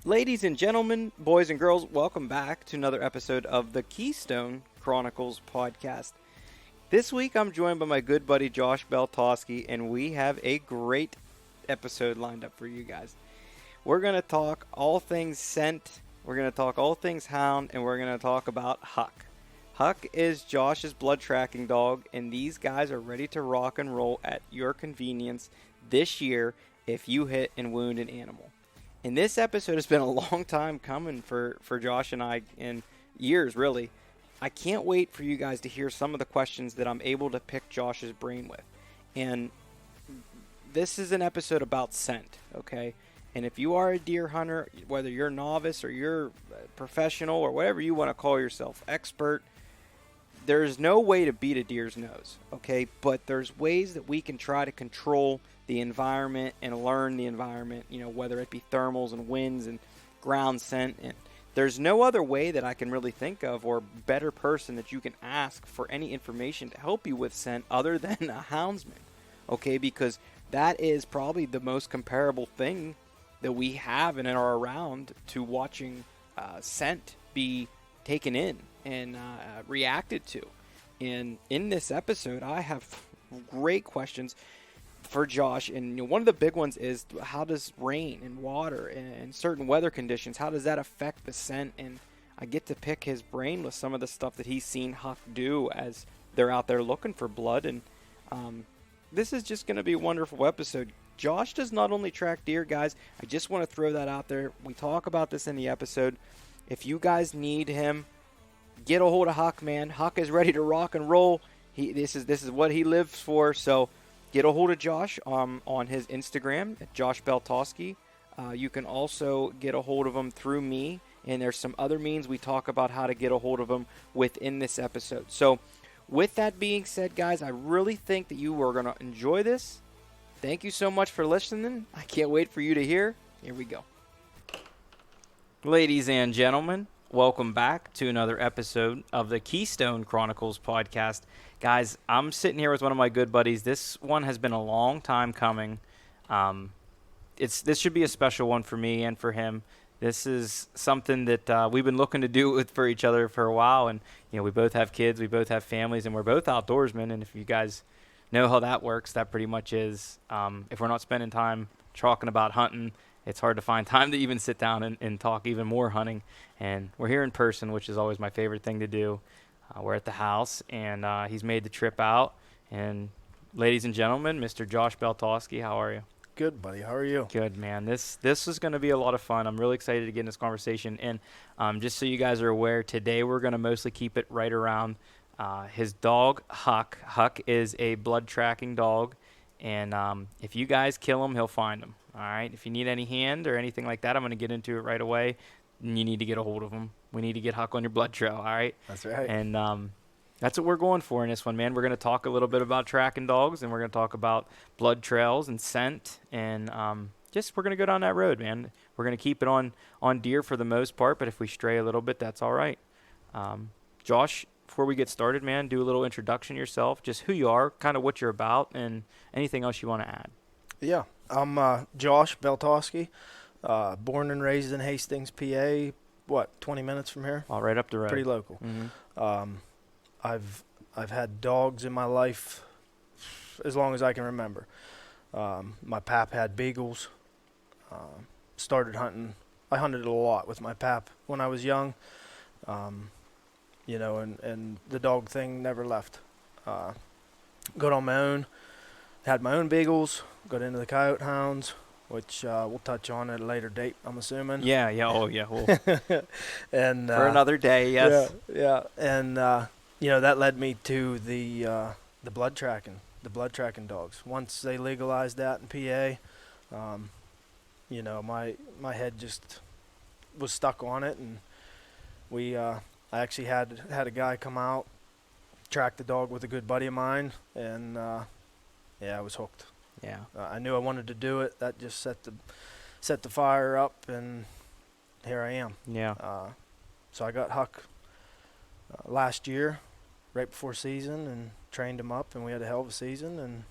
Ladies and gentlemen, boys and girls, welcome back to another episode of the Keystone Chronicles podcast. This week I'm joined by my good buddy Josh Beltowski, and we have a great episode lined up for you guys. We're going to talk all things scent, we're going to talk all things hound, and we're going to talk about Huck. Huck is Josh's blood tracking dog, and these guys are ready to rock and roll at your convenience this year if you hit and wound an animal. And this episode has been a long time coming for Josh and I, in years really. I can't wait for you guys to hear some of the questions that I'm able to pick Josh's brain with. And this is an episode about scent, okay? And if you are a deer hunter, whether you're a novice or you're a professional or whatever you want to call yourself, expert, there's no way to beat a deer's nose, okay? But there's ways that we can try to control the environment and learn the environment, you know, whether it be thermals and winds and ground scent. And there's no other way that I can really think of, or better person that you can ask for any information to help you with scent other than a houndsman, okay? Because that is probably the most comparable thing that we have and are around to watching scent be taken in and reacted to. And in this episode, I have great questions for Josh, and one of the big ones is, how does rain and water and certain weather conditions, how does that affect the scent? And I get to pick his brain with some of the stuff that he's seen Huck do as they're out there looking for blood. And this is just going to be a wonderful episode. Josh does not only track deer, guys. I just want to throw that out there. We talk about this in the episode. If you guys need him, get a hold of Huck, man. Huck is ready to rock and roll. This is what he lives for. So get a hold of Josh on his Instagram at Josh Beltowski. You can also get a hold of him through me, and there's some other means we talk about how to get a hold of him within this episode. So with that being said, guys, I really think that you are going to enjoy this. Thank you so much for listening. I can't wait for you to hear. Here we go. Ladies and gentlemen, welcome back to another episode of the Keystone Chronicles podcast. Guys, I'm sitting here with one of my good buddies. This one has been a long time coming. This should be a special one for me and for him. This is something that we've been looking to do for each other for a while. And, you know, we both have kids, we both have families, and we're both outdoorsmen. And if you guys know how that works, that pretty much is, if we're not spending time talking about hunting, it's hard to find time to even sit down and talk even more hunting. And we're here in person, which is always my favorite thing to do. We're at the house, and he's made the trip out. And ladies and gentlemen, Mr. Josh Beltowski, how are you? Good, buddy. How are you? Good, man. This is going to be a lot of fun. I'm really excited to get in this conversation. And just so you guys are aware, today we're going to mostly keep it right around his dog, Huck. Huck is a blood tracking dog. And if you guys kill him, he'll find him. All right? If you need any hand or anything like that, I'm going to get into it right away. And you need to get a hold of him. We need to get Huck on your blood trail, all right? That's right. And that's what we're going for in this one, man. We're going to talk a little bit about tracking dogs, and we're going to talk about blood trails and scent, and we're going to go down that road, man. We're going to keep it on deer for the most part, but if we stray a little bit, that's all right. Josh, before we get started, man, do a little introduction yourself, just who you are, kind of what you're about, and anything else you want to add. Yeah, I'm Josh Beltowski, born and raised in Hastings, PA. 20 minutes from here? All right up the road. Pretty local. Mm-hmm. I've had dogs in my life as long as I can remember. My pap had beagles. Started hunting. I hunted a lot with my pap when I was young. And the dog thing never left. Got on my own. Had my own beagles. Got into the coyote hounds, which we'll touch on at a later date, I'm assuming. Yeah. Oh, yeah. We'll and for another day, yes. Yeah. And that led me to the blood tracking dogs. Once they legalized that in PA, my head just was stuck on it, and I actually had a guy come out, track the dog with a good buddy of mine, and I was hooked. Yeah. I knew I wanted to do it. That just set the fire up, and here I am. Yeah. So I got Huck last year, right before season, and trained him up, and we had a hell of a season, and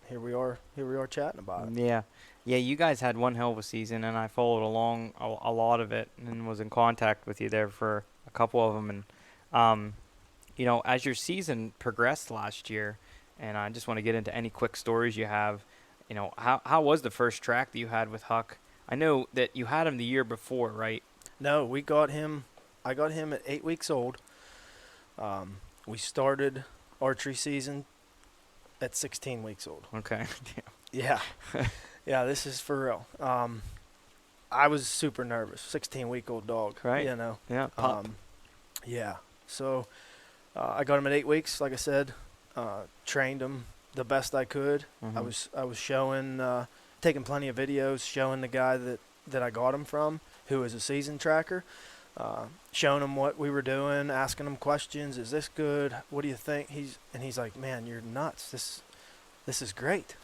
here we are chatting about it. Yeah. Yeah, you guys had one hell of a season, and I followed along a lot of it and was in contact with you there for a couple of them. And, as your season progressed last year, and I just want to get into any quick stories you have, how was the first track that you had with Huck? I know that you had him the year before, right? No, we got him. I got him at 8 weeks old. We started archery season at 16 weeks old. Okay. Yeah. Yeah, this is for real. I was super nervous. 16-week-old dog, Right. Yeah, pup. Yeah. So I got him at 8 weeks, like I said. Trained him the best I could. Mm-hmm. I was showing, taking plenty of videos, showing the guy that I got him from, who is a season tracker, showing him what we were doing, asking him questions. Is this good? What do you think? He's like, man, you're nuts. This is great.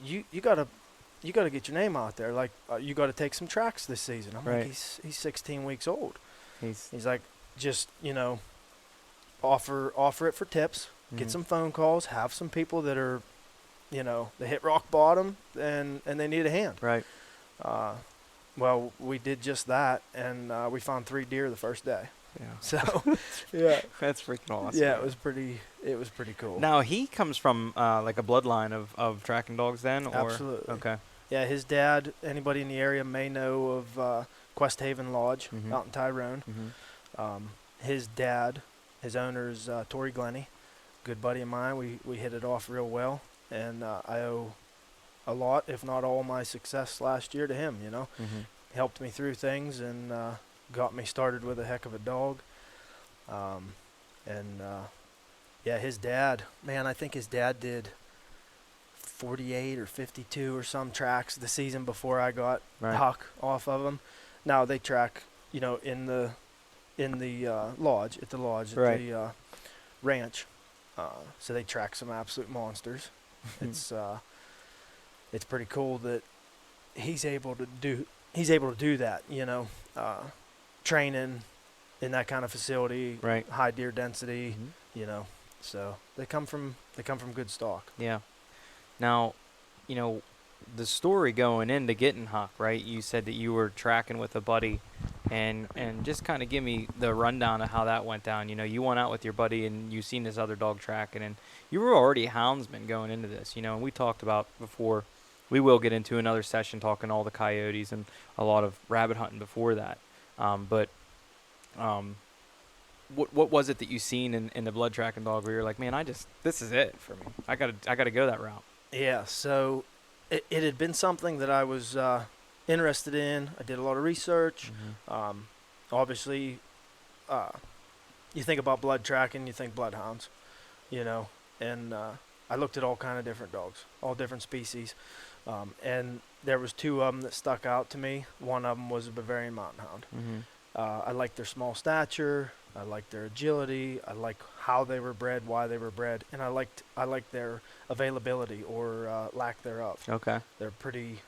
You gotta get your name out there. Like you gotta take some tracks this season. I'm right. like, he's 16 weeks old. He's like, just offer it for tips. Get some phone calls. Have some people that are, they hit rock bottom and they need a hand. Right. Well, we did just that, and we found 3 deer the first day. Yeah. So, yeah, that's freaking awesome. yeah, it was pretty cool. Now he comes from like a bloodline of tracking dogs, then, or absolutely. Okay. Yeah, his dad. Anybody in the area may know of Quest Haven Lodge out in Tyrone. Mm-hmm. His dad, his owner's Tori Glennie, good buddy of mine. We hit it off real well, and I owe a lot, if not all, my success last year to him. Mm-hmm. Helped me through things and got me started with a heck of a dog. Yeah, his dad, man, I think his dad did 48 or 52 or some tracks the season before I got Huck off of him. Now they track, in the lodge, at the ranch. So they track some absolute monsters. It's pretty cool that he's able to do that, training in that kind of facility, high deer density, so they come from good stock. Yeah. Now, the story going into getting Huck, right? You said that you were tracking with a buddy, and just kind of give me the rundown of how that went down. You went out with your buddy and you seen this other dog tracking, and you were already a houndsman going into this, and we talked about before. We will get into another session talking all the coyotes and a lot of rabbit hunting before that. But what was it that you seen in the blood tracking dog where you're like, man, this is it for me. I gotta go that route. Yeah. So it had been something that I was interested in. I did a lot of research. Mm-hmm. Obviously, you think about blood tracking, you think bloodhounds, and I looked at all kind of different dogs, all different species. And there was 2 of them that stuck out to me. One of them was a Bavarian Mountain Hound. Mm-hmm. I liked their small stature. I liked their agility. I liked how they were bred, why they were bred, and I liked their availability or lack thereof. Okay. They're pretty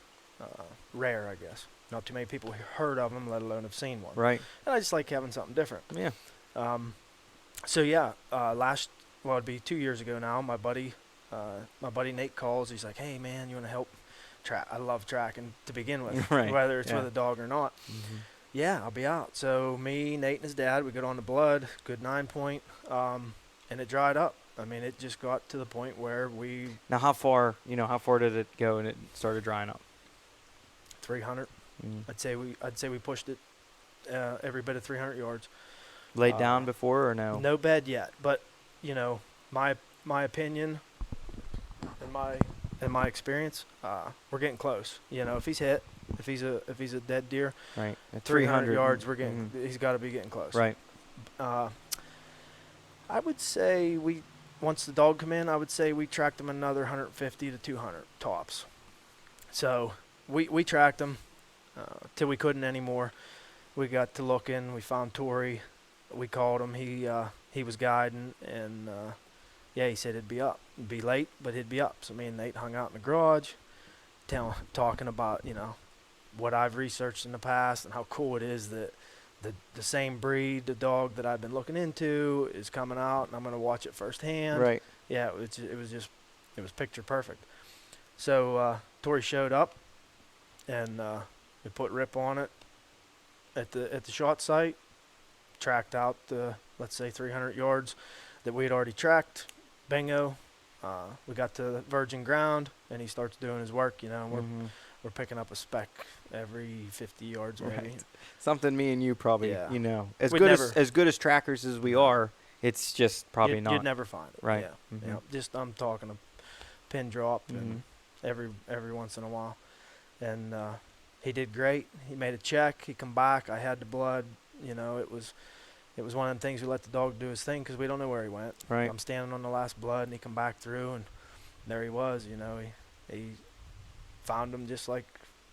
rare, I guess. Not too many people heard of them, let alone have seen one. Right. And I just like having something different. Yeah. So yeah, it'd be 2 years ago now. My buddy Nate calls. He's like, "Hey man, you want to help?" I love tracking to begin with, whether it's with a dog or not. Mm-hmm. Yeah, I'll be out. So me, Nate, and his dad, we got on the blood, good 9-point, and it dried up. I mean, it just got to the point where we. Now, how far did it go and it started drying up? 300. Mm. I'd say we pushed it every bit of 300 yards. Laid down before or no? No bed yet, but my opinion. In my experience, we're getting close. If he's hit, if he's a dead deer, right, at 300 yards, we're getting. Mm-hmm. He's got to be getting close. Right. I would say once the dog come in, I would say we tracked him another 150 to 200 tops. So we tracked him till we couldn't anymore. We got to looking. We found Tori. We called him. He was guiding and. Yeah, he said it'd be up. It'd be late, but he'd be up. So me and Nate hung out in the garage, talking about, what I've researched in the past and how cool it is that the same breed, the dog that I've been looking into is coming out, and I'm going to watch it firsthand. Right. Yeah, it was picture perfect. So Tori showed up, and we put Rip on it at the shot site, tracked out the, let's say, 300 yards that we had already tracked. Bingo. We got to virgin ground, and he starts doing his work, and we're picking up a speck every 50 yards maybe. Right. Something me and you probably, as We'd good as trackers as we are, it's just probably not. You'd never find it. Right. Yeah. Just I'm talking a pin drop and every once in a while. And he did great. He made a check. He come back. I had the blood. It was one of them things we let the dog do his thing because we don't know where he went. Right. I'm standing on the last blood, and he come back through, and there he was. He found him just like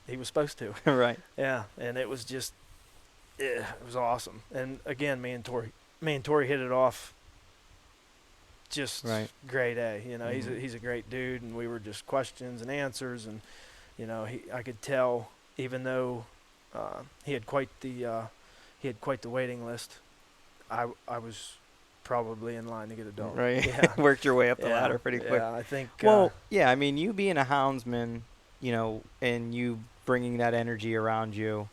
he was supposed to. Right. Yeah, and it was just, it was awesome. And again, me and Tori hit it off. Just grade A. He's a great dude, and we were just questions and answers, and I could tell, even though he had quite the waiting list. I was probably in line to get a dog. Right. Yeah. Worked your way up the ladder pretty quick. Yeah, I think. Well, I mean, you being a houndsman, and you bringing that energy around you,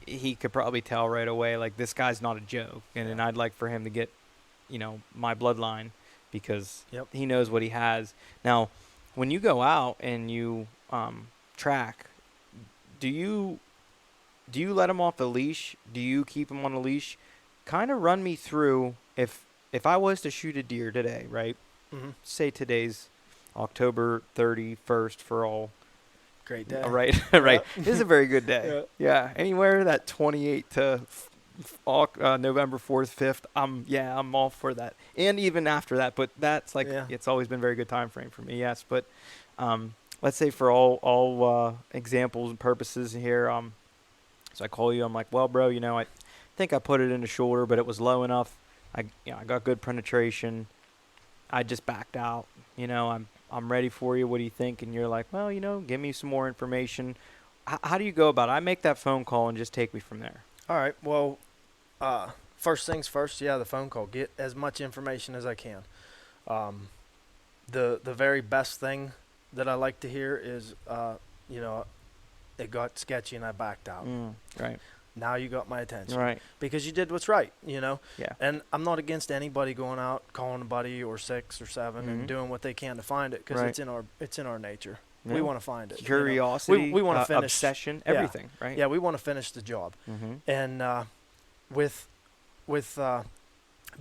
he could probably tell right away, like, this guy's not a joke. And I'd like for him to get, my bloodline because he knows what he has. Now, when you go out and you track, do you let him off the leash? Do you keep him on a leash? Kind of run me through if I was to shoot a deer today, right? Mm-hmm. Say today's October 31st for all. Great day. Right, right. This is a very good day. Yeah. Anywhere that 28 to November 4th, 5th, I'm all for that. And even after that, but that's it's always been a very good time frame for me. Yes, but let's say for all examples and purposes here, so I call you. I'm like, well, bro, I think I put it in the shoulder, but it was low enough. I got good penetration. I just backed out. I'm ready for you. What do you think? And you're like, well, give me some more information. How do you go about it? I make that phone call and just take me from there. All right. Well, first things first. Yeah, the phone call. Get as much information as I can. The very best thing that I like to hear is, it got sketchy and I backed out. Right. Now you got my attention. Right. Because you did what's right, Yeah. And I'm not against anybody going out, calling a buddy or 6 or 7 and doing what they can to find it because it's in our nature. Yeah. We want to find it. Curiosity, we want to finish. Obsession, everything, right? Yeah, we want to finish the job. And with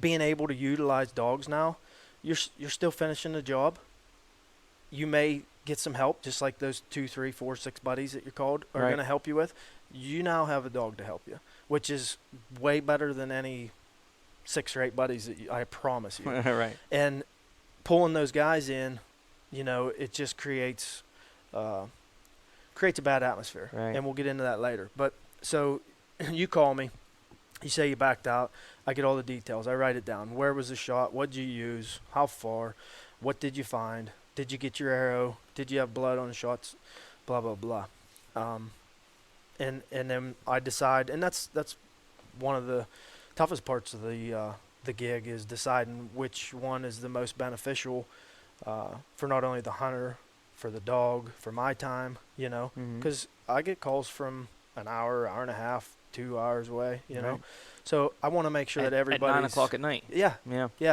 being able to utilize dogs now, you're still finishing the job. You may get some help, just like those 2, 3, 4, 6 buddies that you're called are going to help you with. You now have a dog to help you, which is way better than any 6 or 8 buddies that I promise you. Right. And pulling those guys in, it just creates a bad atmosphere. Right. And we'll get into that later. But so you call me, you say you backed out. I get all the details. I write it down. Where was the shot? What did you use? How far? What did you find? Did you get your arrow? Did you have blood on the shots? Blah, blah, blah. And then I decide, and that's one of the toughest parts of the gig is deciding which one is the most beneficial for not only the hunter, for the dog, for my time, because I get calls from an hour, hour and a half, 2 hours away, know. So I want to make sure that everybody's at 9 o'clock at night. Yeah.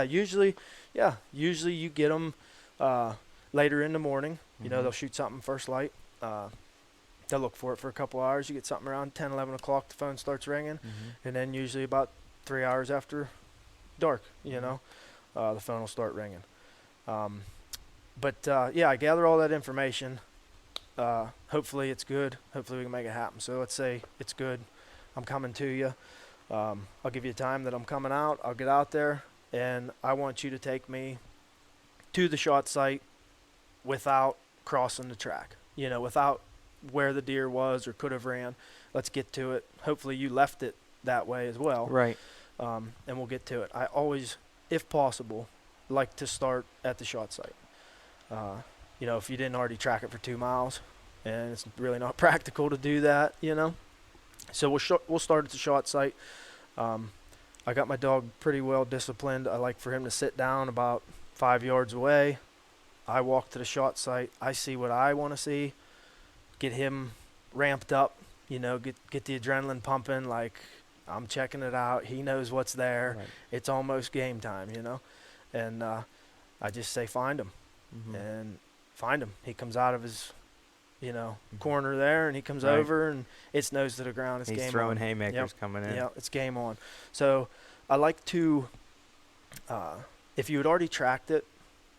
Usually you get them later in the morning. They'll shoot something first light. They'll look for it for a couple hours. You get something around 10, 11 o'clock, the phone starts ringing. And then usually about 3 hours after dark, the phone will start ringing. I gather all that information. Hopefully it's good. Hopefully we can make it happen. So let's say it's good. I'm coming to you. I'll give you a time that I'm coming out. I'll get out there, and I want you to take me to the shot site without crossing the track, without where the deer was or could have ran. Let's get to it. Hopefully you left it that way as well. Right. And we'll get to it. I always, if possible, like to start at the shot site. If you didn't already track it for 2 miles, and it's really not practical to do that, So we'll start at the shot site. I got my dog pretty well disciplined. I like for him to sit down about 5 yards away. I walk to the shot site. I see what I want to see. get him ramped up, get the adrenaline pumping, like I'm checking it out. He knows what's there. Right. It's almost game time, and I just say find him, and find him. He comes out of his, corner there, and he comes over, and it's nose to the ground. It's game on. He's throwing haymakers coming in. Yeah, it's game on. So I like to, if you had already tracked it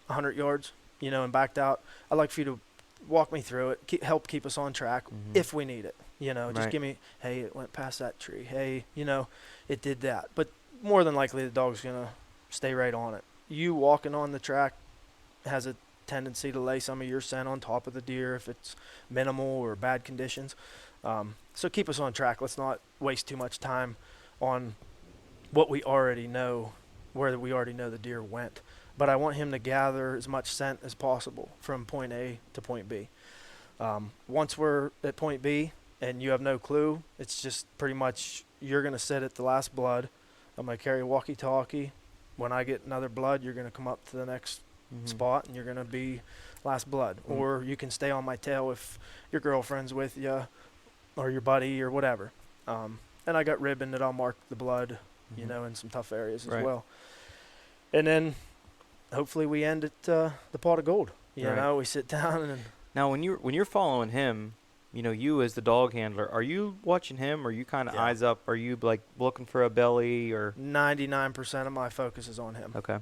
100 yards, and backed out, I'd like for you to walk me through it, help keep us on track if we need it. Just give me, hey, it went past that tree. Hey, it did that. But more than likely, the dog's going to stay right on it. You walking on the track has a tendency to lay some of your scent on top of the deer if it's minimal or bad conditions. So keep us on track. Let's not waste too much time on what we already know, where we already know the deer went. But I want him to gather as much scent as possible from point A to point B. Once we're at point B and you have no clue, it's just pretty much you're going to sit at the last blood. I'm going to carry a walkie-talkie. When I get another blood, you're going to come up to the next spot and you're going to be last blood. Or you can stay on my tail if your girlfriend's with you or your buddy or whatever. And I got ribbon that I'll mark the blood, in some tough areas as well. And then hopefully we end at the pot of gold. We sit down and now when you're following him, you as the dog handler, are you watching him? Or are you kind of eyes up? Are you like looking for a belly or? 99% of my focus is on him. Okay.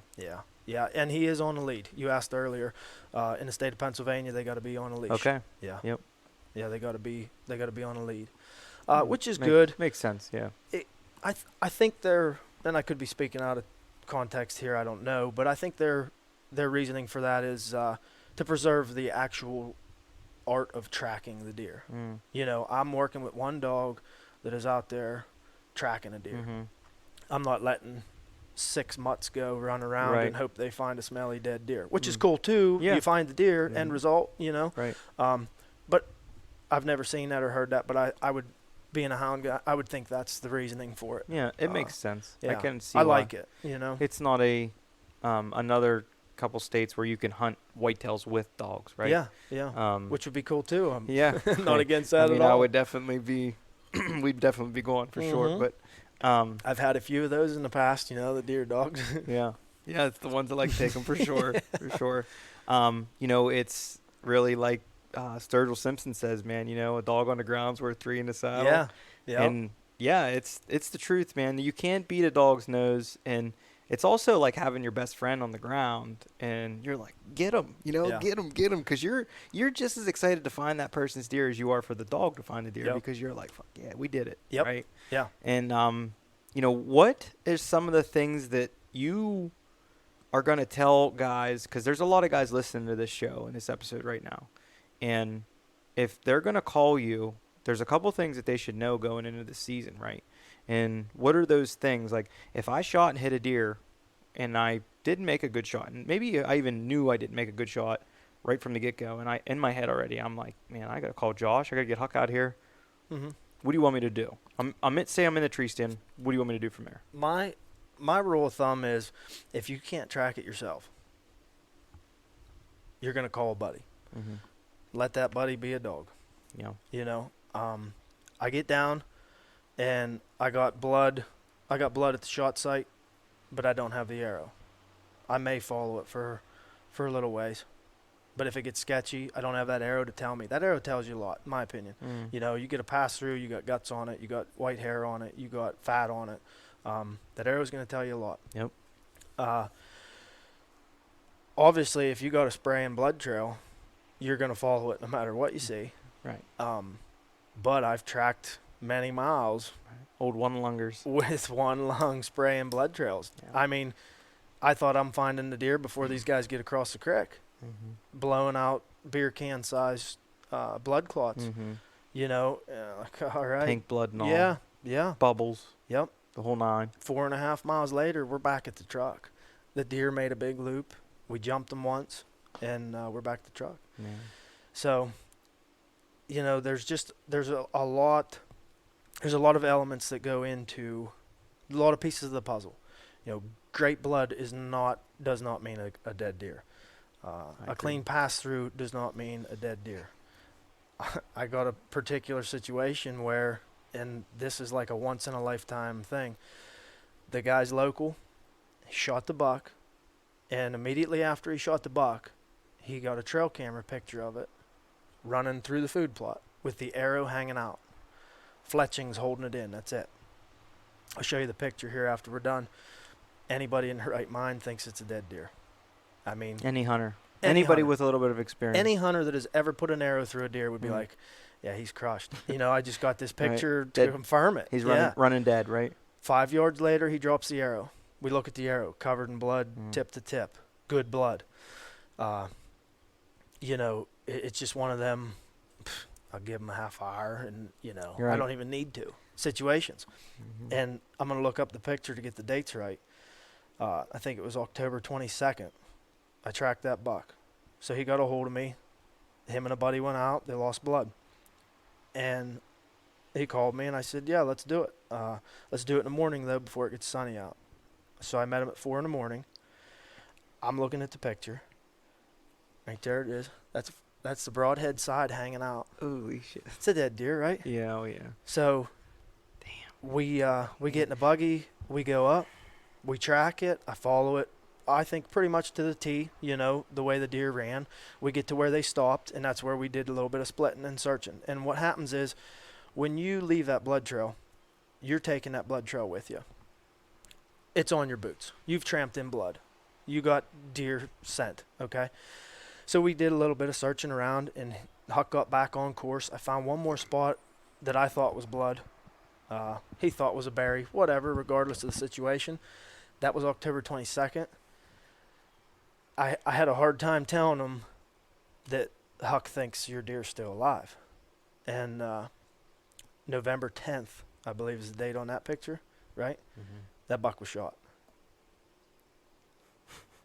Yeah, and he is on the lead. You asked earlier, in the state of Pennsylvania, they got to be on a leash. Okay. Yeah. Yep. Yeah, they got to be on a lead, which is good. good. Makes sense. Yeah. I think they're, and I could be speaking out of context here. I don't know, but I think their reasoning for that is to preserve the actual art of tracking the deer. I'm working with one dog that is out there tracking a deer. I'm not letting 6 mutts go run around and hope they find a smelly dead deer, which is cool too. You find the deer, end result, Right. But I've never seen that or heard that, but I would, being a hound guy, I would think that's the reasoning for it. Yeah, it makes sense. Yeah. I can see I why. like it, It's not a another couple states where you can hunt whitetails with dogs, right? Yeah. Which would be cool too. I'm not against I that mean, at all. I would definitely be, we'd definitely be going for sure. But I've had a few of those in the past, the deer dogs. Yeah, it's the ones that like to take them for sure, for sure. It's really like Sturgill Simpson says, man. A dog on the ground's worth 3 in the saddle. Yeah. And it's the truth, man. You can't beat a dog's nose, and it's also like having your best friend on the ground, and you're like, get him, get him, because you're just as excited to find that person's deer as you are for the dog to find the deer, because you're like, fuck yeah, we did it, right? Yeah. And what is some of the things that you are gonna tell guys? Because there's a lot of guys listening to this show and this episode right now, and if they're gonna call you, there's a couple things that they should know going into the season, right? And what are those things? Like, if I shot and hit a deer and I didn't make a good shot, and maybe I even knew I didn't make a good shot right from the get-go, and in my head already, I'm like, man, I got to call Josh. I got to get Huck out here. What do you want me to do? Say I'm in the tree stand. What do you want me to do from there? My rule of thumb is if you can't track it yourself, you're going to call a buddy. Let that buddy be a dog. Yeah. I get down. And I got blood at the shot site, but I don't have the arrow. I may follow it for a little ways. But if it gets sketchy, I don't have that arrow to tell me. That arrow tells you a lot, in my opinion. You get a pass through, you got guts on it, you got white hair on it, you got fat on it. That arrow is going to tell you a lot. Yep. Obviously, if you got a spray and blood trail, you're going to follow it no matter what you see. Right. But I've tracked many miles old one-lungers with one lung spray and blood trails. I mean, I thought I'm finding the deer before these guys get across the creek, blowing out beer can size blood clots. Like, all right, pink blood and all. Yeah, bubbles. Yep, the whole 9. 4.5 miles later, we're back at the truck. The deer made a big loop. We jumped them once, and we're back at the truck. So there's a lot. There's a lot of elements that go into a lot of pieces of the puzzle. Great blood does not mean a dead deer. A clean pass through does not mean a dead deer. I got a particular situation where, and this is like a once in a lifetime thing. The guy's local, he shot the buck, and immediately after he shot the buck, he got a trail camera picture of it running through the food plot with the arrow hanging out. Fletching's holding it in. That's it. I'll show you the picture here after we're done. Anybody in her right mind thinks it's a dead deer. I mean, Any hunter. Anybody with a little bit of experience. any hunter that has ever put an arrow through a deer would be like, yeah, he's crushed. I just got this picture to Dead. confirm it. He's running dead, right? 5 yards later, he drops the arrow. We look at the arrow, covered in blood, tip to tip. Good blood. It's just one of them, I'll give him a half hour, and, Right. I don't even need to. Situations. Mm-hmm. And I'm going to look up the picture to get the dates right. I think it was October 22nd. I tracked that buck. So he got a hold of me. Him and a buddy went out. They lost blood. And he called me, and I said, yeah, let's do it. Let's do it in the morning, though, before it gets sunny out. So I met him at 4 in the morning. I'm looking at the picture. Right there it is. That's the broadhead side hanging out. Holy shit. It's a dead deer, right? Yeah, oh yeah. So we get in a buggy. We go up. We track it. I follow it. I think pretty much to the T, the way the deer ran. We get to where they stopped, and that's where we did a little bit of splitting and searching. And what happens is when you leave that blood trail, you're taking that blood trail with you. It's on your boots. You've tramped in blood. You got deer scent, okay? So we did a little bit of searching around, and Huck got back on course. I found one more spot that I thought was blood. He thought was a berry, whatever, regardless of the situation. That was October 22nd. I had a hard time telling him that Huck thinks your deer's still alive. And November 10th, I believe is the date on that picture, right? Mm-hmm. That buck was shot.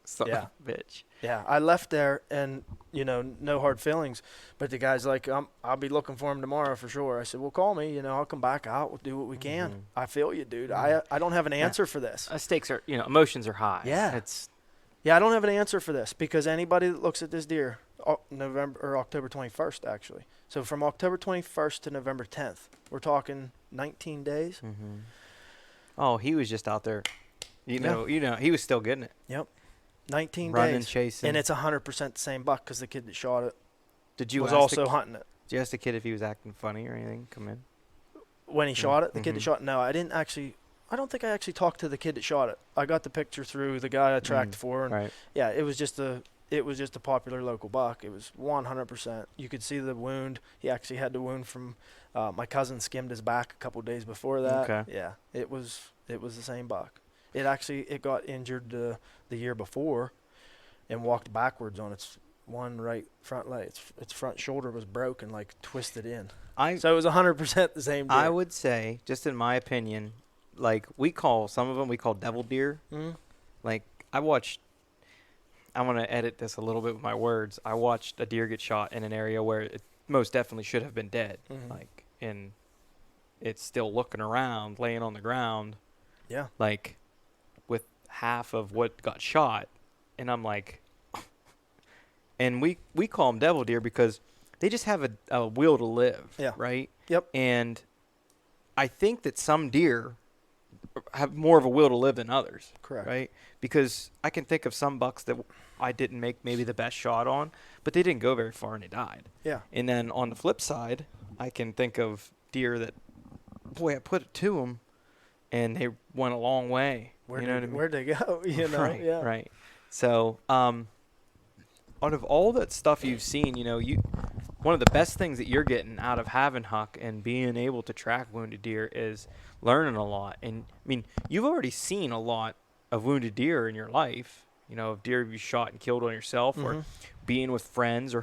Son of a bitch. Yeah, I left there and, no hard feelings. But the guy's like, I'll be looking for him tomorrow for sure. I said, well, call me. I'll come back out. We'll do what we can. Mm-hmm. I feel you, dude. I don't have an answer for this. Stakes are, emotions are high. Yeah. Yeah, I don't have an answer for this because anybody that looks at this deer, November or October 21st, actually. So from October 21st to November 10th, we're talking 19 days. Mm-hmm. Oh, he was just out there. He was still getting it. Yep. 19 Running, days. chasing. And it's 100% the same buck because the kid that shot it was also hunting it. Did you ask the kid if he was acting funny or anything? Come in. When he shot it, the kid that shot it? No, I don't think I actually talked to the kid that shot it. I got the picture through the guy I tracked for. And right. Yeah, it was just a popular local buck. It was 100%. You could see the wound. He actually had the wound from my cousin skimmed his back a couple of days before that. Okay. Yeah, it was the same buck. It got injured the year before and walked backwards on its one right front leg. Its front shoulder was broken, like twisted in. So it was 100% the same deer. I would say, just in my opinion, like some of them we call devil deer. Mm-hmm. Like I want to edit this a little bit with my words. I watched a deer get shot in an area where it most definitely should have been dead. Mm-hmm. And it's still looking around, laying on the ground. Yeah. Like with half of what got shot. And I'm like, and we call them devil deer because they just have a will to live. Yeah. Right? Yep. And I think that some deer have more of a will to live than others. Correct. Right? Because I can think of some bucks that I didn't make maybe the best shot on, but they didn't go very far and they died. Yeah. And then on the flip side, I can think of deer that, boy, I put it to them and they went a long way. Where'd they go? Right, yeah. Right. So, out of all that stuff you've seen, one of the best things that you're getting out of having Huck and being able to track wounded deer is learning a lot. And I mean, you've already seen a lot of wounded deer in your life, of deer you shot and killed on yourself, Mm-hmm. or being with friends or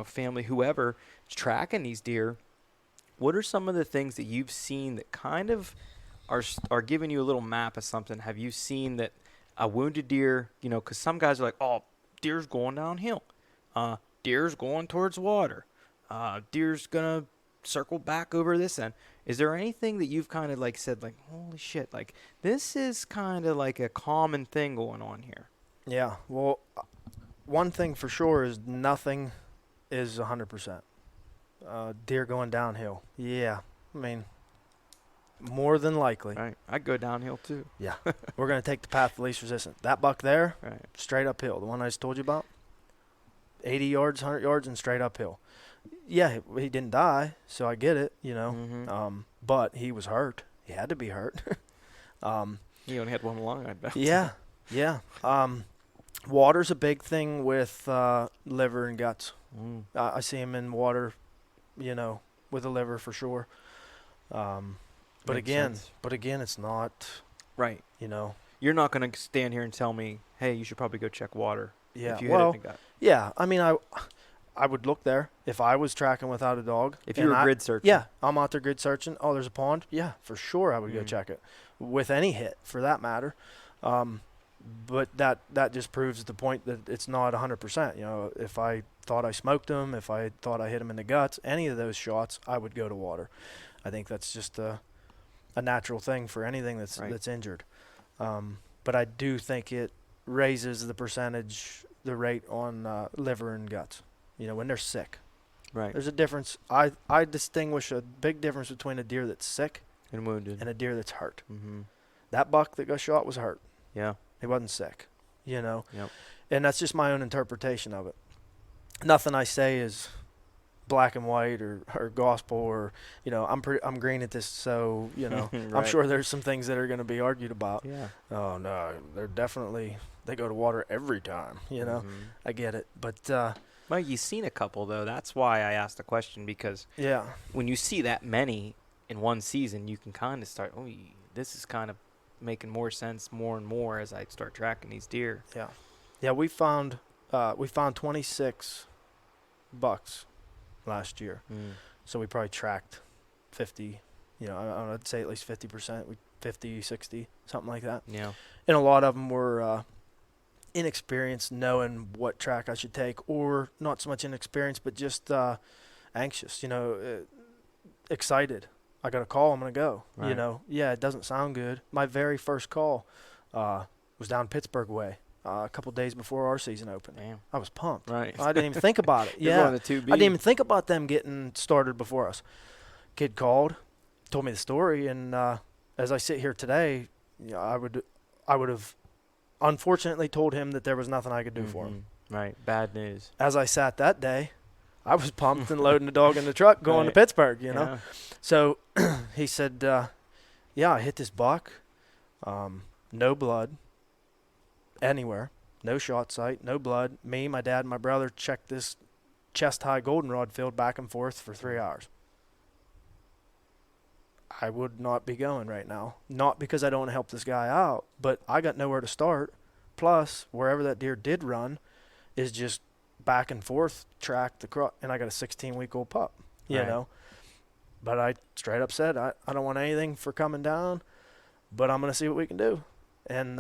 family, whoever is tracking these deer. What are some of the things that you've seen that kind of are giving you a little map of something? Have you seen that a wounded deer, because some guys are like, oh, deer's going downhill. Deer's going towards water. Deer's going to circle back over this end. Is there anything that you've kind of like said, like, holy shit, like this is kind of like a common thing going on here? Yeah. Well, one thing for sure is nothing is 100%. Deer going downhill. Yeah, I mean, more than likely. Right. I'd go downhill too. Yeah, we're gonna take the path of least resistance. That buck there, Right. straight uphill. The one I just told you about, 80 yards, 100 yards, and straight uphill. Yeah, he didn't die, so I get it, you know. Mm-hmm. But he was hurt. He had to be hurt. He only had one lung, I bet. Yeah, yeah. Water's a big thing with liver and guts. Mm. I see him in water, you know, with a liver for sure. But Makes again, sense. it's not, Right. you know. You're not going to stand here and tell me, hey, you should probably go check water. Yeah. If you Well, hit it in the gut. yeah. I mean, I would look there if I was tracking without a dog. If you were grid searching. Yeah, I'm out there grid searching. Oh, there's a pond. Yeah, for sure I would go Mm. check it with any hit for that matter. But that just proves the point that it's not 100%. You know, if I thought I smoked him, if I thought I hit him in the guts, any of those shots, I would go to water. I think that's just a natural thing for anything that's Right. that's injured. But I do think it raises the percentage, the rate on liver and guts. You know, when they're sick. Right. There's a difference. I distinguish a big difference between a deer that's sick And wounded. and a deer that's hurt. Mm-hmm. That buck that got shot was hurt. Yeah. He wasn't sick, you know. Yep. And that's just my own interpretation of it. Nothing I say is black and white or gospel or, you know, I'm green at this, so, you know, I'm Right. sure there's some things that are going to be argued about. Yeah. Oh, no, they go to water every time, you know. Mhm. I get it. But, Well, you've seen a couple, though. That's why I asked the question, because yeah. when you see that many in one season, you can kind of start, oh, this is kind of making more sense more and more as I start tracking these deer. Yeah. Yeah, we found 26 bucks last year. Mm. So we probably tracked 50, you know, I'd say at least 50%, 50, 60, something like that. Yeah. And a lot of them were inexperienced, knowing what track I should take, or not so much inexperienced, but just anxious, you know, excited. I got a call, I'm going to go, you Right. know. Yeah, it doesn't sound good. My very first call was down Pittsburgh way a couple days before our season opened. Damn. I was pumped. Right. I didn't even think about it. You're Yeah. going to 2B. I didn't even think about them getting started before us. Kid called, told me the story, and as I sit here today, you know, I would have unfortunately told him that there was nothing I could do for him. Mhm. Right. Bad news. As I sat that day, I was pumped and loading the dog in the truck going to Right. Pittsburgh, you know. Yeah. So he said, yeah, I hit this buck, no blood anywhere, no shot site, no blood. Me, my dad, and my brother checked this chest-high goldenrod field back and forth for 3 hours. I would not be going right now. Not because I don't want to help this guy out, but I got nowhere to start. Plus, wherever that deer did run is just back and forth track and I got a 16-week-old pup, you Right. know. But I straight up said, I don't want anything for coming down, but I'm going to see what we can do. And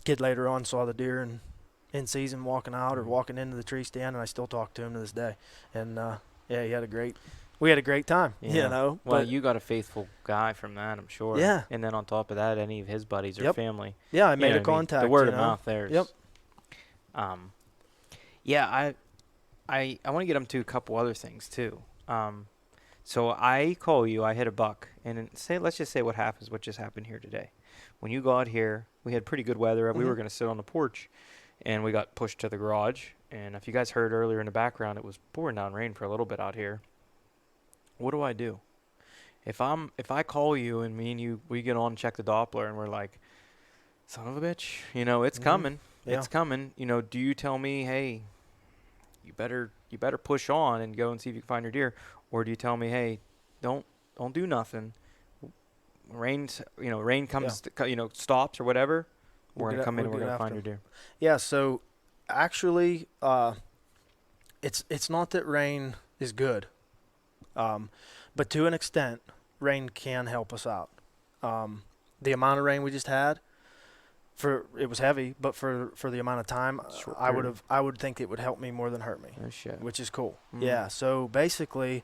kid later on saw the deer in season walking out or walking into the tree stand, and I still talk to him to this day. And, yeah, we had a great time, Yeah. you know. Well, but you got a faithful guy from that, I'm sure. Yeah. And then on top of that, any of his buddies or Yep. family. yeah, I You made know a what I mean? contact. The word you of know? mouth there is. Yep. Yeah, I want to get him to a couple other things too. So I call you, I hit a buck, and let's just say what just happened here today. When you got here, we had pretty good weather. We were Mhm. going to sit on the porch, and we got pushed to the garage. And if you guys heard earlier in the background, it was pouring down rain for a little bit out here. What do I do? If I call you and me and you, we get on and check the Doppler, and we're like, son of a bitch, you know, it's Mhm. coming. Yeah. It's coming. You know, do you tell me, hey, you better push on and go and see if you can find your deer, or do you tell me, hey, don't do nothing. Rain comes, stops or whatever. We're gonna come in and we're gonna find your deer. Yeah, so actually, it's not that rain is good, but to an extent, rain can help us out. The amount of rain we just had, it was heavy, but for the amount of time, Short I would think it would help me more than hurt me, Oh shit. which is cool. Mm. Yeah, so basically,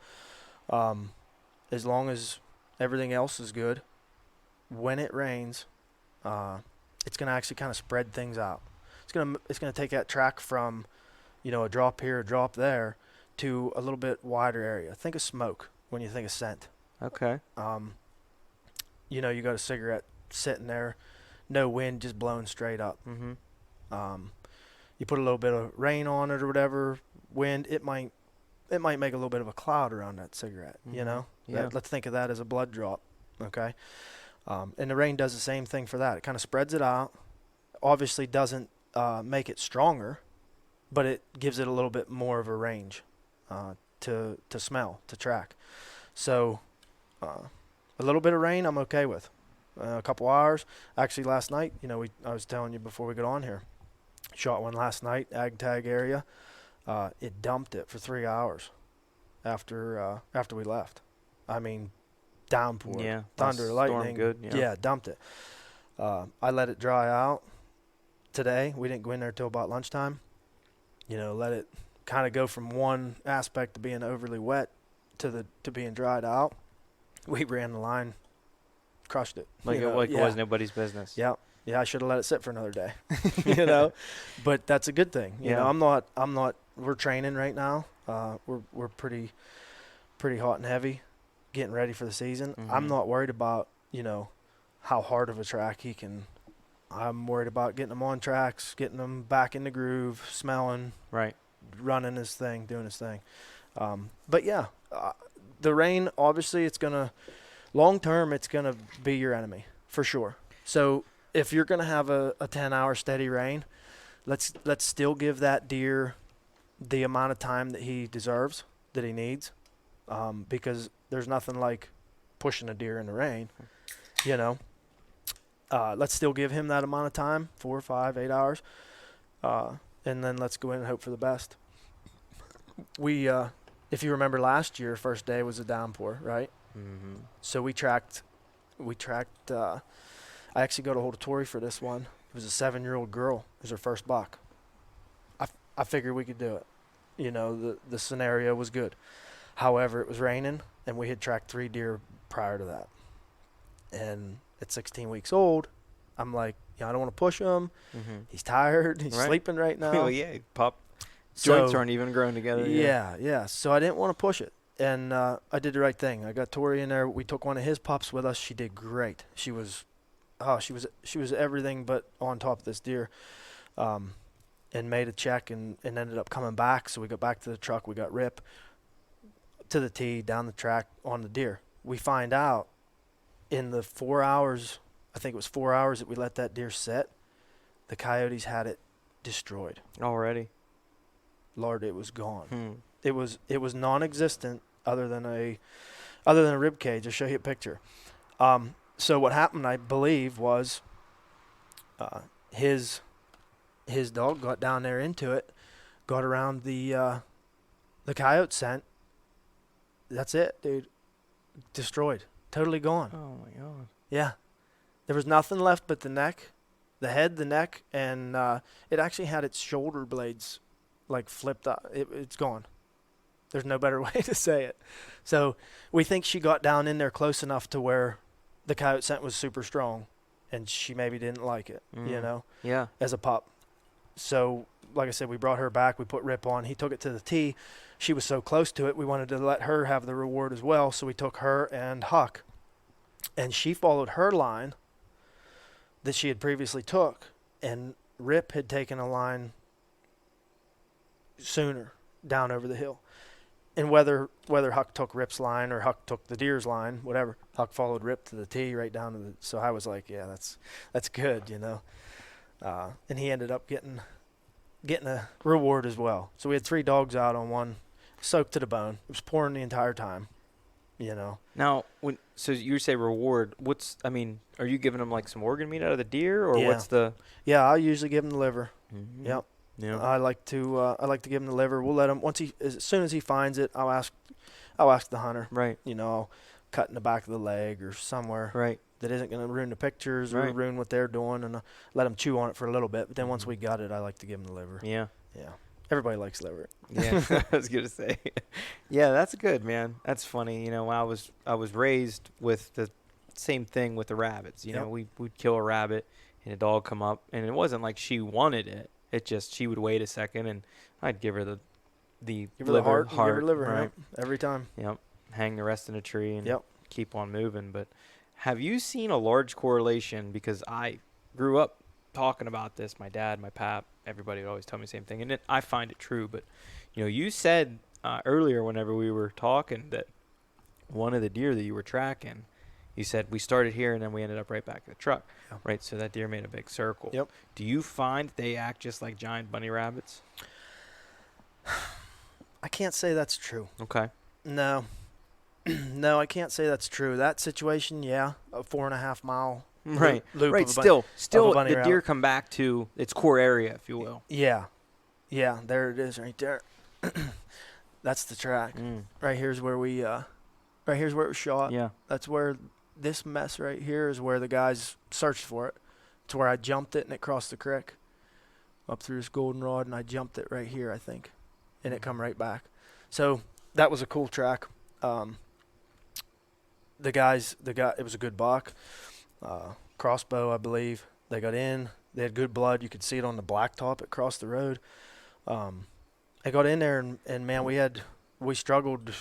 as long as everything else is good, when it rains, it's gonna actually kind of spread things out. It's gonna take that track from, you know, a drop here, a drop there, to a little bit wider area. Think of smoke when you think of scent. Okay. You know, you got a cigarette sitting there, no wind, just blowing straight up. Mm-hmm. You put a little bit of rain on it or whatever, wind, it might make a little bit of a cloud around that cigarette. Mm-hmm. You know, Yeah. let's think of that as a blood drop. Okay. And the rain does the same thing for that. It kind of spreads it out. Obviously doesn't make it stronger, but it gives it a little bit more of a range to smell, to track. So a little bit of rain I'm okay with. A couple hours. Actually, last night, you know, I was telling you before we got on here, shot one last night, ag tag area. It dumped it for 3 hours after we left. I mean, downpour, Yeah. thunder, Storm lightning. good. Yeah, dumped it. I let it dry out today. We didn't go in there till about lunchtime. You know, let it kind of go from one aspect to being overly wet to being dried out. We ran the line, crushed it. Like You it, know, like yeah. it was nobody's business. Yeah. Yeah, I should have let it sit for another day. You know, but that's a good thing. You know, I'm not. We're training right now. We're pretty hot and heavy, getting ready for the season. Mm-hmm. I'm not worried about, you know, how hard of a track he can. I'm worried about getting him on tracks, getting him back in the groove, smelling, Right. running his thing, doing his thing. But yeah, the rain, obviously, long term, it's gonna be your enemy for sure. So if you're gonna have a 10-hour steady rain, let's still give that deer the amount of time that he deserves, that he needs, because there's nothing like pushing a deer in the rain, you know. Let's still give him that amount of time, 4, 5, 8 hours, and then let's go in and hope for the best. We, if you remember last year, first day was a downpour, right? Mm-hmm. So we tracked. I actually got a hold of Tori for this one. It was a 7-year-old girl. It was her first buck. I figured we could do it. You know, the scenario was good. However, it was raining, and we had tracked 3 deer prior to that. And at 16 weeks old, I'm like, I don't want to push him. Mm-hmm. He's tired. He's sleeping right now. Well, yeah, joints aren't even growing together. Yeah. So I didn't want to push it. And I did the right thing. I got Tori in there. We took one of his pups with us. She did great. She was everything but on top of this deer. And made a check and ended up coming back. So we got back to the truck. We got Rip to the tee, down the track on the deer. We find out in the 4 hours, I think it was 4 hours that we let that deer sit, the coyotes had it destroyed. Already. Lord, it was gone. Hmm. It was non-existent other than a rib cage. I'll show you a picture. So what happened, I believe, was his dog got down there into it, got around the coyote scent. That's it, dude. Destroyed. Totally gone. Oh my God. Yeah. There was nothing left but the neck, the head, the neck, and it actually had its shoulder blades like flipped up. It's gone. There's no better way to say it. So we think she got down in there close enough to where the coyote scent was super strong, and she maybe didn't like it, you know, Yeah. as a pup. So, like I said, we brought her back. We put Rip on. He took it to the tee. She was so close to it, we wanted to let her have the reward as well. So we took her and Huck, and she followed her line that she had previously took, and Rip had taken a line sooner down over the hill. And whether Huck took Rip's line or Huck took the deer's line, whatever, Huck followed Rip to the tee right down to the. So I was like, yeah, that's good, you know. And he ended up getting a reward as well. So we had 3 dogs out on one, soaked to the bone. It was pouring the entire time, you know. Now, so you say reward, are you giving them like some organ meat out of the deer, or what's the? Yeah, I usually give him the liver. Mm-hmm. Yep. Yeah. I like to give him the liver. We'll let him as soon as he finds it. I'll ask the hunter. Right. You know, I'll cut in the back of the leg or somewhere. Right. That isn't going to ruin the pictures or ruin what they're doing, and let them chew on it for a little bit. But then once we got it, I like to give them the liver. Yeah. Yeah. Everybody likes liver. Yeah. I was gonna say. Yeah, that's good, man. That's funny. You know, I was raised with the same thing with the rabbits. You know, we'd kill a rabbit and a dog come up, and it wasn't like she wanted it. It just she would wait a second, and I'd give her the the Give her liver, the heart, and give her liver, right? yep, every time. Yep. Hang the rest in a tree and Yep. keep on moving. But have you seen a large correlation? Because I grew up talking about this. My dad, my pap, everybody would always tell me the same thing, and I find it true. But you said earlier, whenever we were talking, that one of the deer that you were tracking, you said we started here and then we ended up right back at the truck, right? So that deer made a big circle. Yep. Do you find they act just like giant bunny rabbits? I can't say that's true. Okay. No. No, I can't say that's true. That situation, yeah, a 4.5 mile Right. loop Right. of a Still, bunny the deer rabbit. come back to its core area, if you will. Yeah. Yeah, there it is right there. That's the track. Right here's where right here's where it was shot. Yeah. That's where this mess right here is where the guys searched for it. It's where I jumped it and it crossed the creek up through this goldenrod, and I jumped it right here, I think, and it come right back. So that was a cool track. The guy, it was a good buck, crossbow, I believe. They got in. They had good blood. You could see it on the blacktop. It crossed the road. I got in there, and man, we struggled,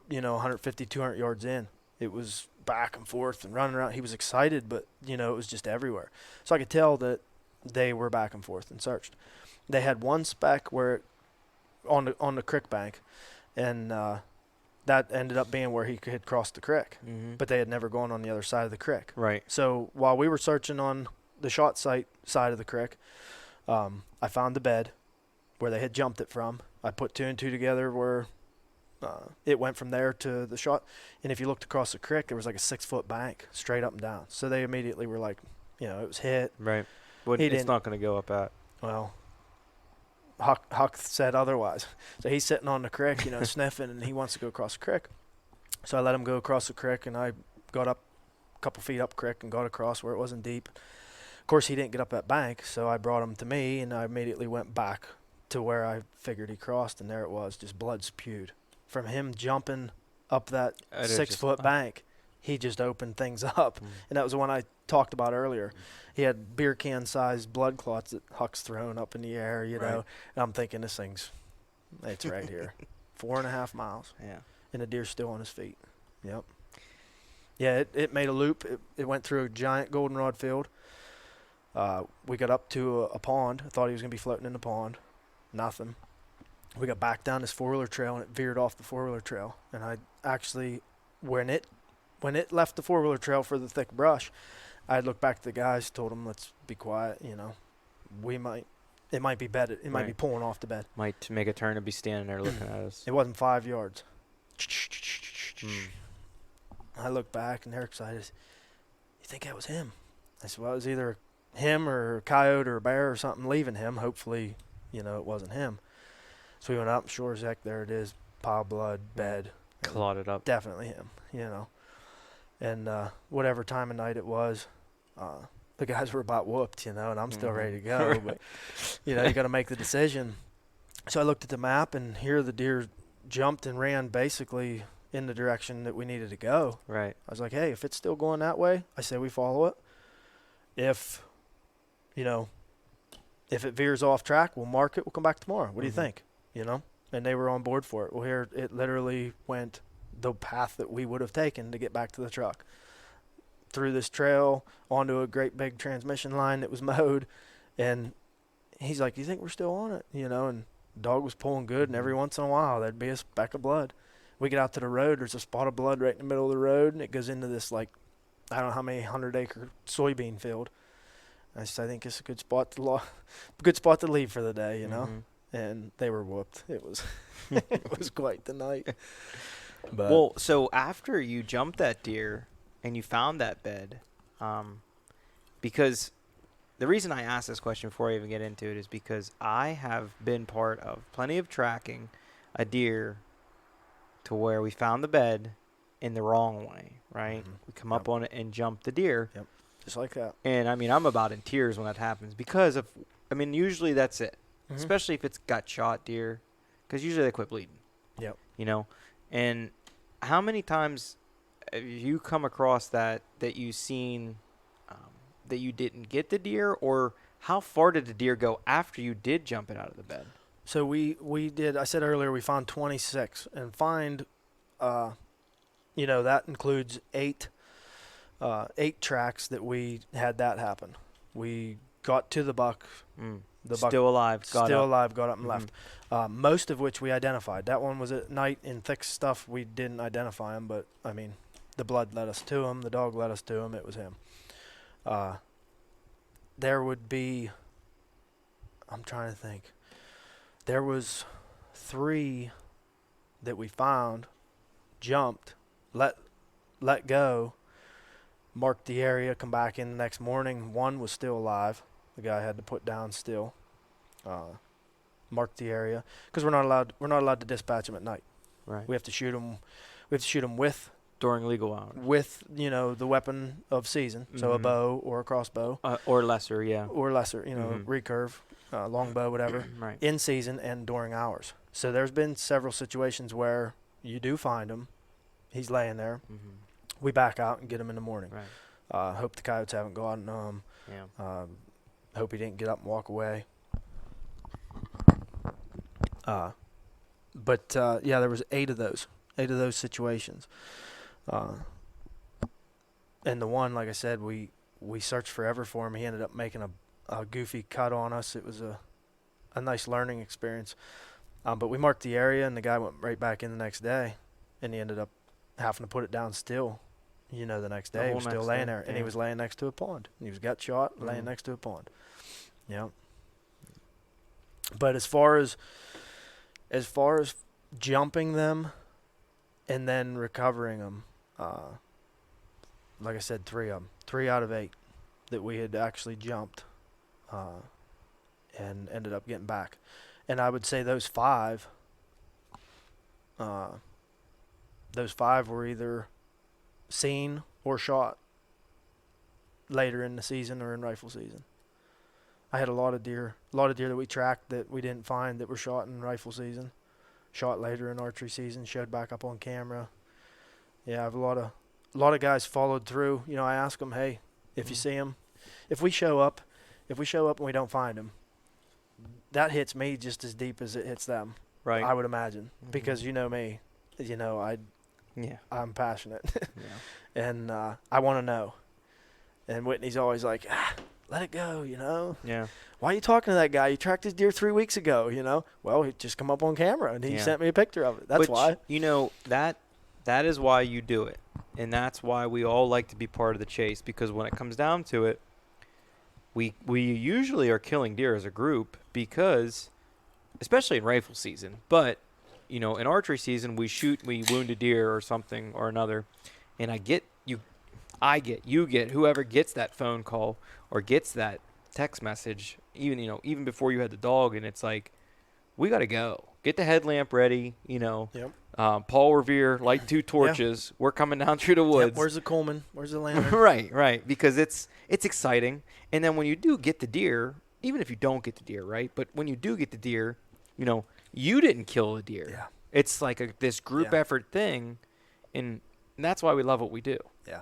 150, 200 yards in. It was back and forth and running around. He was excited, but, it was just everywhere. So I could tell that they were back and forth and searched. They had one speck where on the creek bank, and that ended up being where he had crossed the creek. But they had never gone on the other side of the creek. Right. So while we were searching on the shot site side of the creek, I found the bed where they had jumped it from. I put 2 and 2 together where it went from there to the shot. And if you looked across the creek, there was like a 6-foot bank straight up and down. So they immediately were like, it was hit. Right. It's not going to go up that. Well, Huck said otherwise. So he's sitting on the creek, sniffing, and he wants to go across the creek. So I let him go across the creek, and I got up a couple feet up creek and got across where it wasn't deep. Of course, he didn't get up that bank, so I brought him to me, and I immediately went back to where I figured he crossed, and there it was, just blood spewed. From him jumping up that 6-foot bank, he just opened things up. And that was the one I talked about earlier. He had beer can-sized blood clots that Huck's thrown up in the air, know. And I'm thinking, it's right here. 4.5 miles. Yeah. And the deer's still on his feet. Yep. Yeah, it made a loop. It went through a giant goldenrod field. We got up to a pond. I thought he was going to be floating in the pond. Nothing. We got back down this 4-wheeler trail, and it veered off the 4-wheeler trail. And I actually, when it left the 4-wheeler trail for the thick brush, I looked back at the guys, told them, let's be quiet, it might be bedded. It might be pulling off the bed. Might make a turn and be standing there looking at us. It wasn't 5 yards. I looked back, and they're excited. You think that was him? I said, well, it was either him or a coyote or a bear or something leaving him. Hopefully, it wasn't him. So we went up, sure as heck, there it is, pile of blood, bed. Clotted up. Definitely him, And whatever time of night it was, the guys were about whooped, and I'm still ready to go. But, you got to make the decision. So I looked at the map, and here the deer jumped and ran basically in the direction that we needed to go. Right. I was like, hey, if it's still going that way, I say we follow it. If it veers off track, we'll mark it. We'll come back tomorrow. What do you think? And they were on board for it. Well, here it literally went the path that we would have taken to get back to the truck. Through this trail, onto a great big transmission line that was mowed. And he's like, you think we're still on it? And the dog was pulling good, and every once in a while there'd be a speck of blood. We get out to the road, there's a spot of blood right in the middle of the road, and it goes into this, I don't know how many 100-acre soybean field. I think it's a good spot to leave for the day, And they were whooped. It was it was quite the night. But well, so after you jumped that deer and you found that bed, because the reason I asked this question before I even get into it is because I have been part of plenty of tracking a deer to where we found the bed in the wrong way, right? We come up on it and jump the deer. Yep. Just like that. And, I'm about in tears when that happens because usually that's it. Especially if it's got shot deer, because usually they quit bleeding. Yep. And how many times have you come across that you've seen that you didn't get the deer, or how far did the deer go after you did jump it out of the bed? So we did. I said earlier we found 26, and that includes eight tracks that we had that happen. We got to the buck. The buck Still alive. Got up and left. Most of which we identified. That one was at night in thick stuff. We didn't identify him, but I mean, the blood led us to him. The dog led us to him. It was him. There would be. I'm trying to think. There was 3 that we found, jumped, let go, marked the area, come back in the next morning. 1 was still alive. The guy had to put down still. Marked the area because we're not allowed to dispatch them at night. Right. We have to shoot them. We have to shoot them during legal hours with the weapon of season, so a bow or a crossbow or lesser, yeah, or lesser, recurve, longbow, whatever, right. In season and during hours. So there's been several situations where you do find him, he's laying there. We back out and get him in the morning. Right. Hope the coyotes haven't gotten him. Yeah. Hope he didn't get up and walk away. There was 8 of those situations. And the one, like I said, we searched forever for him. He ended up making a goofy cut on us. It was a nice learning experience. But we marked the area, and the guy went right back in the next day, and he ended up having to put it down still. The next day he was still laying there, and he was laying next to a pond. He was got shot, laying next to a pond. Yeah. But as far as jumping them and then recovering them, like I said, 3 of them, 3 out of 8 that we had actually jumped, and ended up getting back. And I would say those 5 were either seen or shot later in the season or in rifle season. I had a lot of deer that we tracked that we didn't find that were shot in rifle season, shot later in archery season, showed back up on camera. Yeah, I have a lot of guys followed through. I ask them, hey, if you see them, if we show up and we don't find them, that hits me just as deep as it hits them. Right. I would imagine, because you know me, I'm passionate. Yeah. And I want to know. And Whitney's always like, let it go, Yeah. Why are you talking to that guy? You tracked his deer 3 weeks ago, Well, he just come up on camera, and he sent me a picture of it. That's why. That is why you do it. And that's why we all like to be part of the chase, because when it comes down to it, we usually are killing deer as a group, because, especially in rifle season, but, in archery season, we wound a deer or something or another, and you get whoever gets that phone call or gets that text message, even before you had the dog, and it's like, we got to go. Get the headlamp ready, Yep. Paul Revere, light 2 torches. We're coming down through the woods. Yep. Where's the Coleman? Where's the lantern? Right. Because it's exciting. And then when you do get the deer, even if you don't get the deer, right? But when you do get the deer, you didn't kill the deer. Yeah. It's like this group effort thing, and that's why we love what we do. Yeah.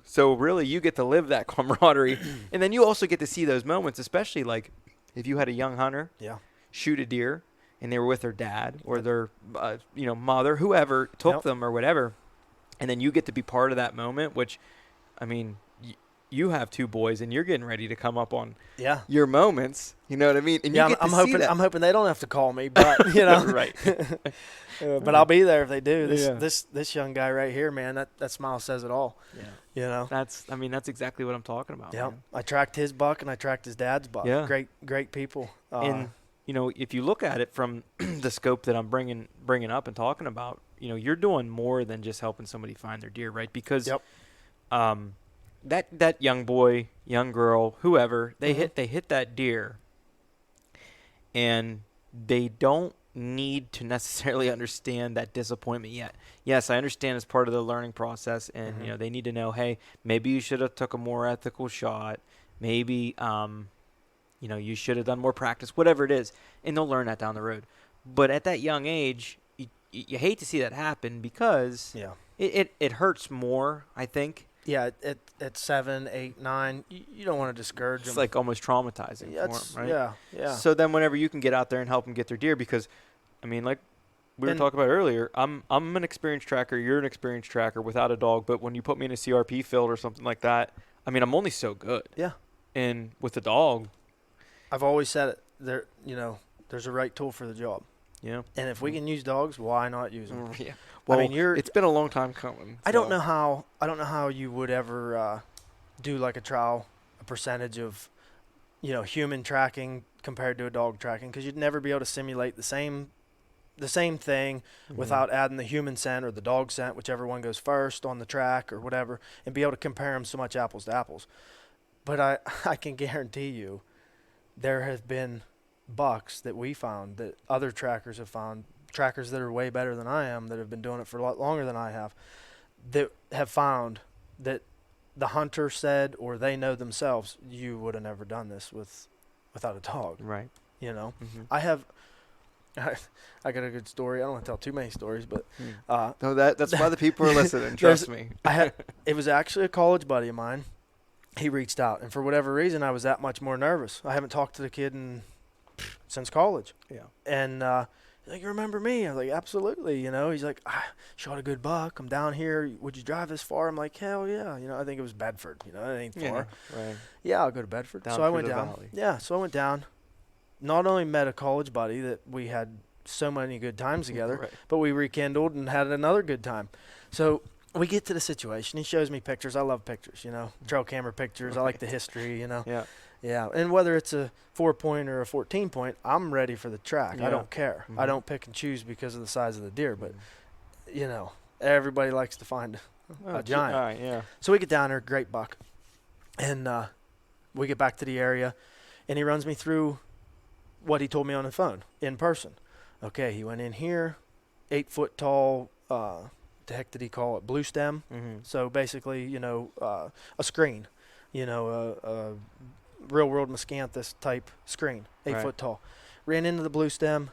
So really, you get to live that camaraderie, and then you also get to see those moments, especially like if you had a young hunter shoot a deer, and they were with their dad or their mother, whoever took them or whatever, and then you get to be part of that moment. Which, I mean, you have 2 boys, and you're getting ready to come up on your moments. You know what I mean? And I'm hoping they don't have to call me, but right. But I'll be there if they do. This young guy right here, man, that smile says it all. Yeah. That's exactly what I'm talking about. Yeah. I tracked his buck and I tracked his dad's buck. Yeah. Great people. And if you look at it from the scope that I'm bringing up and talking about, you're doing more than just helping somebody find their deer, right? Because that young boy, young girl, whoever, they hit that deer, and they don't need to necessarily understand that disappointment yet. Yes, I understand it's part of the learning process, and they need to know, hey, maybe you should have took a more ethical shot. Maybe you should have done more practice, whatever it is, and they'll learn that down the road. But at that young age, you hate to see that happen, because it hurts more, I think. Yeah, at 7, 8, 9, you don't want to discourage them. It's like almost traumatizing Yeah, for them, right? yeah. So then whenever you can get out there and help them get their deer, because, I mean, like we were And- talking about earlier, I'm an experienced tracker. You're an experienced tracker without a dog. But when you put me in a CRP field or something like that, I mean, I'm only so good. Yeah. And with a dog, I've always said it. There's a right tool for the job. yeah. And if we can use dogs, why not use them? Yeah. Well, I mean, it's been a long time coming. I don't know how you would ever do like a percentage of, human tracking compared to a dog tracking, because you'd never be able to simulate the same thing without adding the human scent or the dog scent, whichever one goes first on the track or whatever, and be able to compare them so much apples to apples. But I can guarantee you there have been bucks that we found that other trackers have found, trackers that are way better than I am, that have been doing it for a lot longer than I have, that have found that the hunter said, or they know themselves, you would have never done this without a dog. Right. I got a good story. I don't want to tell too many stories, but no, that's why the people are listening. Trust me. It was actually a college buddy of mine. He reached out, and for whatever reason, I was that much more nervous. I haven't talked to the kid since college. Yeah. And he's like, "You remember me?" I was like, "Absolutely." He's like, "I shot a good buck. I'm down here. Would you drive this far?" I'm like, "Hell yeah." I think it was Bedford. It ain't far. Right. Yeah, I'll go to Bedford. Down so I through went the down. valley. Yeah, so I went down. Not only met a college buddy that we had so many good times together, Right. but we rekindled and had another good time. So we get to the situation. He shows me pictures. I love pictures, trail camera pictures. I like the history, Yeah. Yeah, and whether it's a 4-point or a 14-point, I'm ready for the track. Yeah. I don't care. Mhm. I don't pick and choose because of the size of the deer, but, everybody likes to find a giant. All right, yeah. So we get down there, great buck. And we get back to the area, and he runs me through what he told me on the phone in person. Okay, he went in here, 8 foot tall, the heck did he call it? Blue stem. Mm-hmm. So basically, a screen, a real world miscanthus type screen, 8 Right. foot tall. Ran into the blue stem.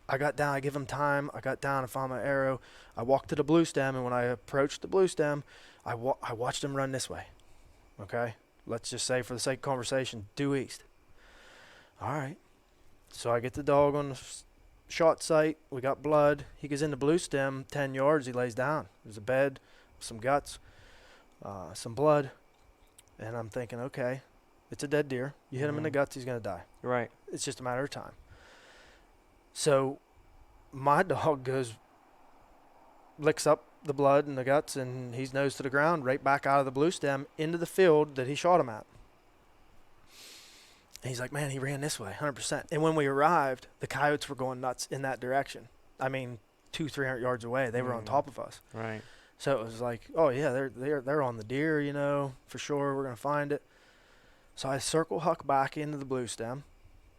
I got down, I give him time. I got down, I found my arrow. I walked to the blue stem, and when I approached the blue stem, I watched him run this way. Okay? Let's just say, for the sake of conversation, due east. All right. So I get the dog on the shot site. We got blood. He goes in the blue stem, 10 yards. He lays down. There's a bed, some guts, some blood. And I'm thinking, okay, it's a dead deer. You hit him in the guts, he's going to die. Right. It's just a matter of time. So my dog licks up the blood and the guts, and he's nose to the ground, right back out of the blue stem into the field that he shot him at. And he's like, man, he ran this way, 100%. And when we arrived, the coyotes were going nuts in that direction. I mean, 200-300 yards away, they were on top of us. Right. So it was like, oh yeah, they're on the deer, for sure. We're gonna find it. So I circle Huck back into the blue stem,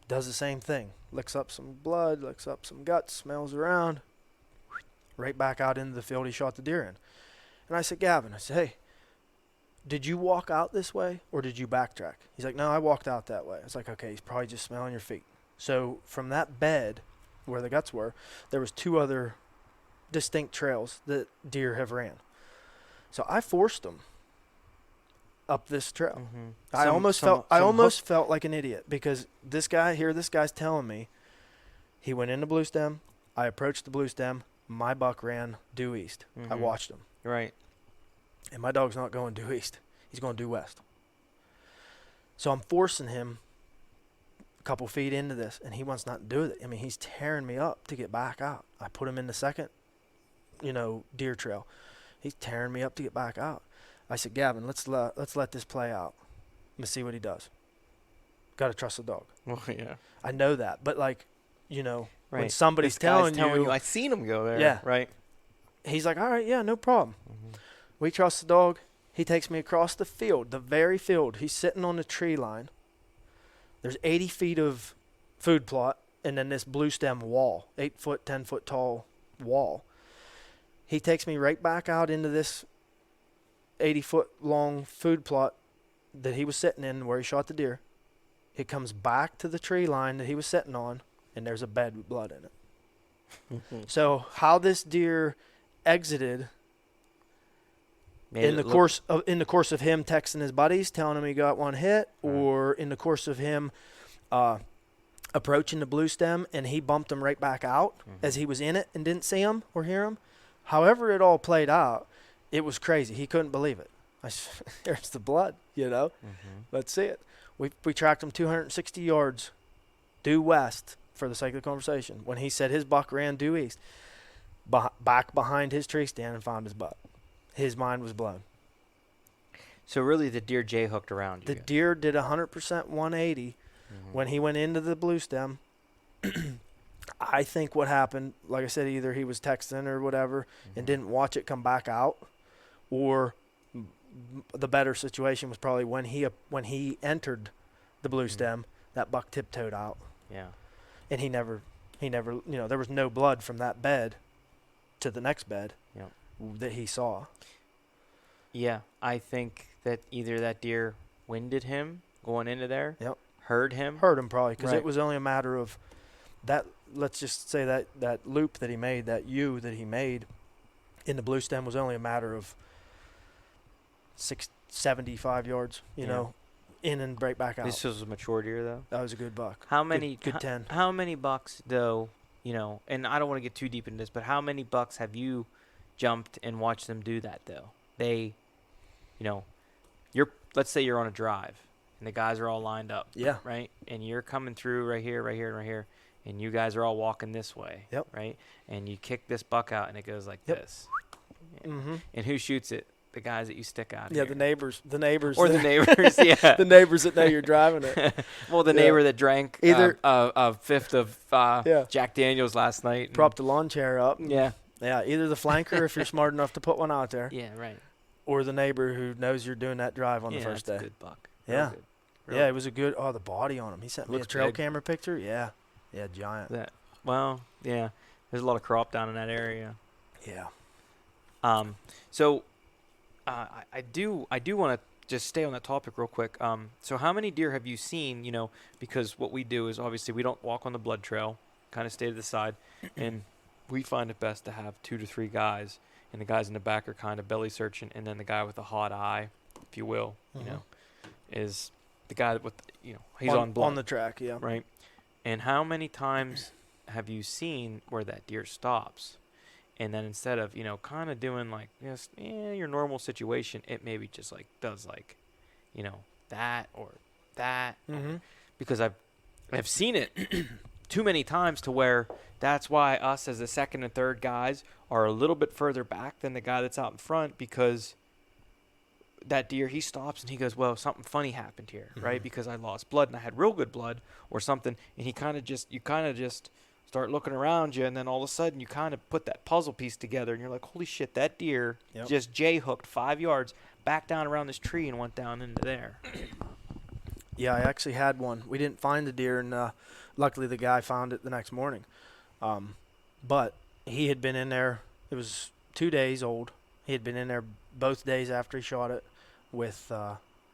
does the same thing, licks up some blood, licks up some guts, smells around, right back out into the field he shot the deer in. And I said, Gavin, hey, did you walk out this way or did you backtrack? He's like, no, I walked out that way. I was like, okay, he's probably just smelling your feet. So from that bed where the guts were, there was 2 other distinct trails that deer have ran. So I forced them up this trail. Mm-hmm. I almost felt like an idiot, because this guy's telling me he went into blue stem. I approached the blue stem. My buck ran due east. I watched him. Right. And my dog's not going due east. He's going due west. So I'm forcing him a couple feet into this, and he wants nothing to do with it. I mean, he's tearing me up to get back out. I put him in the second, deer trail. He's tearing me up to get back out. I said, Gavin, let's let this play out. Let's see what he does. Got to trust the dog. Well, yeah. I know that, but right. when somebody's This guy's telling you, I seen him go there. Yeah. Right. he's like, all right, yeah, no problem. We trust the dog. He takes me across the field, the very field. He's sitting on the tree line. There's 80 feet of food plot, and then this blue stem wall, 8 foot, 10 foot tall wall. He takes me right back out into this 80 foot long food plot that he was sitting in where he shot the deer. He comes back to the tree line that he was sitting on, and there's a bed with blood in it. So how this deer exited Made in the course of him texting his buddies, telling him he got one hit, or in the course of him approaching the blue stem and he bumped him right back out as he was in it and didn't see him or hear him. However it all played out, it was crazy. He couldn't believe it. There's the blood, Let's see it. We tracked him 260 yards due west for the sake of the conversation. When he said his buck ran due east, back behind his tree stand and found his buck. His mind was blown. So really the deer J-hooked around you. The deer did 100% 180 when he went into the blue stem. I think what happened, like I said, either he was texting or whatever and didn't watch it come back out, or the better situation was probably when he entered the blue stem, that buck tiptoed out. Yeah. And he never, there was no blood from that bed to the next bed that he saw. Yeah, I think that either that deer winded him going into there, heard him probably, because it was only a matter of that. Let's just say that loop that he made, that U that he made in the blue stem, was only a matter of 75 yards, in and right back out. This was a mature deer, though. That was a good buck. How many? Good 10. How many bucks, though? And I don't want to get too deep into this, but how many bucks have you jumped and watched them do that, though? They, let's say you're on a drive and the guys are all lined up. Yeah. Right? And you're coming through right here, right here, and right here, and you guys are all walking this way. Yep. Right? And you kick this buck out and it goes like this. Mm-hmm. And who shoots it? The guys that you stick out. Yeah, here. the neighbors. Or the neighbors, yeah. The neighbors that know you're driving it. Well, the neighbor that drank either a fifth of Jack Daniels last night. Propped a lawn chair up. Yeah. Yeah, either the flanker, if you're smart enough to put one out there. Yeah, right. Or the neighbor who knows you're doing that drive on the first day. Yeah, good buck. Yeah. Real It was a good. Oh, the body on him. He sent me a trail big. camera picture. Yeah. Yeah, giant. Yeah. There's a lot of crop down in that area. Yeah. So I do want to just stay on that topic real quick. So how many deer have you seen, because what we do is obviously we don't walk on the blood trail, kind of stay to the side, and we find it best to have 2 to 3 guys, and the guys in the back are kind of belly searching, and then the guy with the hot eye, if you will, is the guy with, he's on blood. On the track, yeah. Right. And how many times have you seen where that deer stops? And then instead of, kind of doing like just your normal situation, it maybe just like does like, that or that. Because I've seen it too many times to where that's why us as the second and third guys are a little bit further back than the guy that's out in front, because that deer, he stops and he goes, well, something funny happened here, right? Because I lost blood and I had real good blood or something. And you kind of just start looking around you, and then all of a sudden you kind of put that puzzle piece together, and you're like, holy shit, that deer just J-hooked 5 yards back down around this tree and went down into there. Yeah, I actually had one. We didn't find the deer, and luckily the guy found it the next morning. But he had been in there. It was 2 days old. He had been in there both days after he shot it with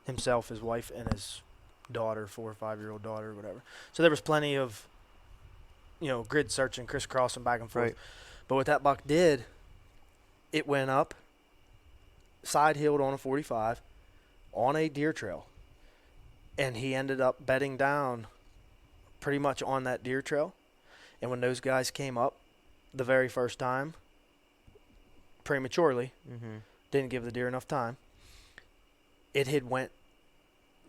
himself, his wife, and his daughter, 4 or 5 year old daughter or whatever. So there was plenty of grid searching, crisscrossing back and forth. Right. But what that buck did, it went up, side-hilled on a 45, on a deer trail, and he ended up bedding down pretty much on that deer trail. And when those guys came up the very first time, prematurely, didn't give the deer enough time, it had went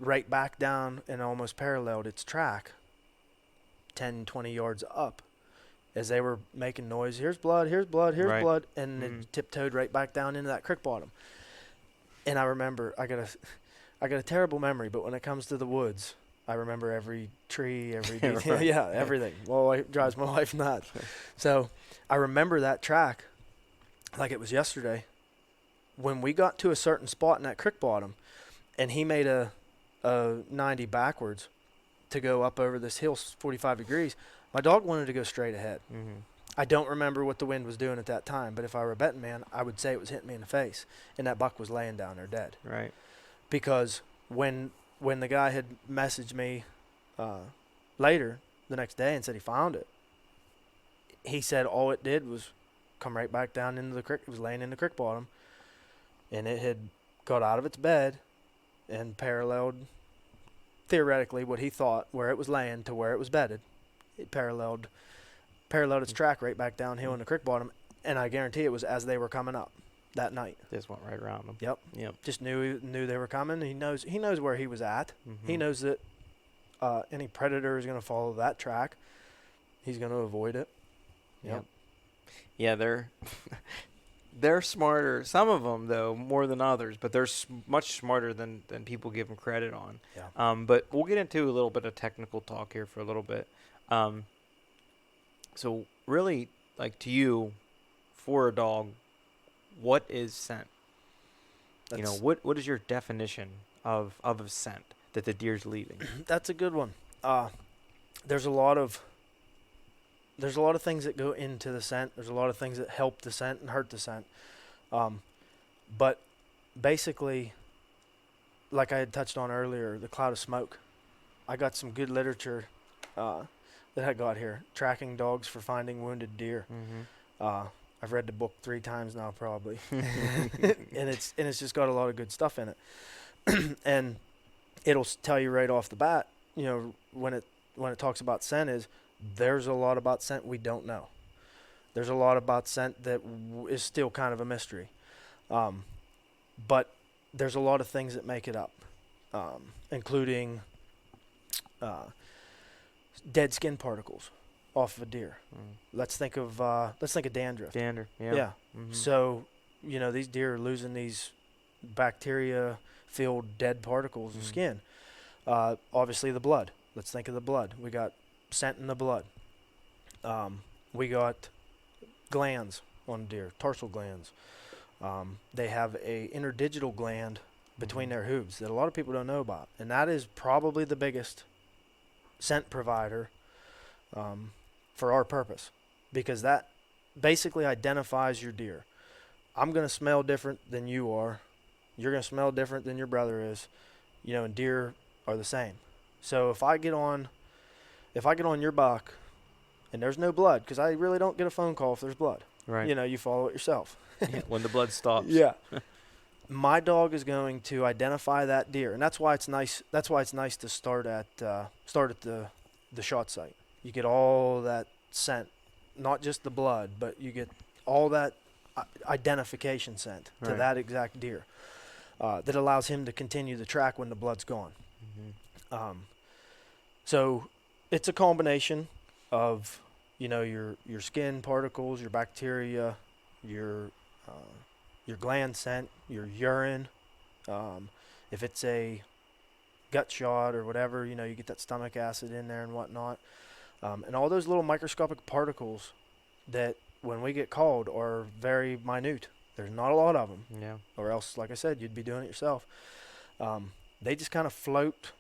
right back down and almost paralleled its track 10, 20 yards up as they were making noise. Here's blood, here's blood, here's blood. And it tiptoed right back down into that creek bottom. And I remember, I got a terrible memory, but when it comes to the woods, I remember every tree, every detail. Yeah, everything. Well, it drives my wife nuts. So I remember that track like it was yesterday. When we got to a certain spot in that creek bottom, and he made a 90 backwards to go up over this hill 45 degrees, my dog wanted to go straight ahead. I don't remember what the wind was doing at that time, but if I were a betting man, I would say it was hitting me in the face, and that buck was laying down there dead. Right. Because when the guy had messaged me later the next day and said he found it, he said all it did was come right back down into the creek. It was laying in the creek bottom, and it had got out of its bed and paralleled, theoretically, what he thought where it was laying to where it was bedded. It paralleled its track right back downhill in the creek bottom, and I guarantee it was as they were coming up that night. Just went right around them. Yep. Just knew they were coming. He knows where he was at. Mm-hmm. He knows that any predator is going to follow that track. He's going to avoid it. Yep. Yeah, they're smarter. Some of them, though, more than others, but they're much smarter than people give them credit on. Yeah. But we'll get into a little bit of technical talk here for a little bit. So really, like, to you, for a dog, what is scent? What is your definition of a scent that the deer's leaving? That's a good one. There's a lot of things that go into the scent. There's a lot of things that help the scent and hurt the scent. But basically, like I had touched on earlier, the cloud of smoke. I got some good literature that I got here, tracking dogs for finding wounded deer. Mm-hmm. I've read the book 3 times now, probably, and it's just got a lot of good stuff in it. And it'll tell you right off the bat, when it talks about scent, is there's a lot about scent we don't know. There's a lot about scent that is still kind of a mystery. But there's a lot of things that make it up, including dead skin particles off of a deer. Let's think of dandruff. Dander, yeah. Mm-hmm. So, these deer are losing these bacteria-filled dead particles of skin. Obviously, the blood. Let's think of the blood. We got scent in the blood. We got glands on deer, tarsal glands. They have a interdigital gland between their hooves that a lot of people don't know about, and that is probably the biggest scent provider for our purpose, because that basically identifies your deer. I'm going to smell different than you are. You're going to smell different than your brother is. And deer are the same. So if I get on your buck and there's no blood, because I really don't get a phone call if there's blood. Right. You follow it yourself. When the blood stops. Yeah. My dog is going to identify that deer, and that's why it's nice. That's why it's nice to start at the shot site. You get all that scent, not just the blood, but you get all that identification scent to that exact deer that allows him to continue the track when the blood's gone. Mm-hmm. So it's a combination of your skin particles, your bacteria, your gland scent, your urine. If it's a gut shot or whatever, you get that stomach acid in there and whatnot. And all those little microscopic particles that, when we get called, are very minute. There's not a lot of them. Yeah. Or else, like I said, you'd be doing it yourself. They just kind of float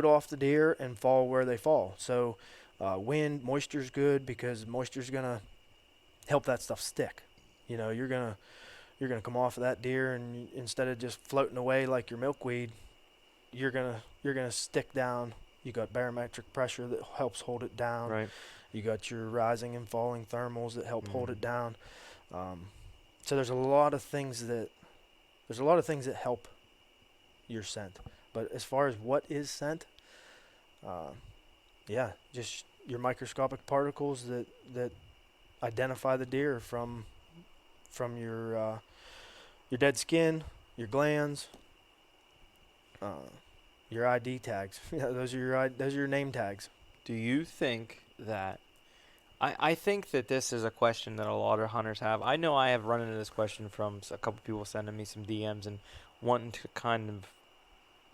off the deer and fall where they fall. So wind, moisture's good, because moisture's gonna help that stuff stick. You're gonna come off of that deer, and instead of just floating away like your milkweed, you're gonna stick down. You got barometric pressure that helps hold it down. Right. You got your rising and falling thermals that help hold it down. So there's a lot of things that help your scent. But as far as what is scent, just your microscopic particles that identify the deer from your dead skin, your glands, your ID tags. Those are your name tags. Do you think that? I think that this is a question that a lot of hunters have. I know I have run into this question from a couple people sending me some DMs and wanting to kind of,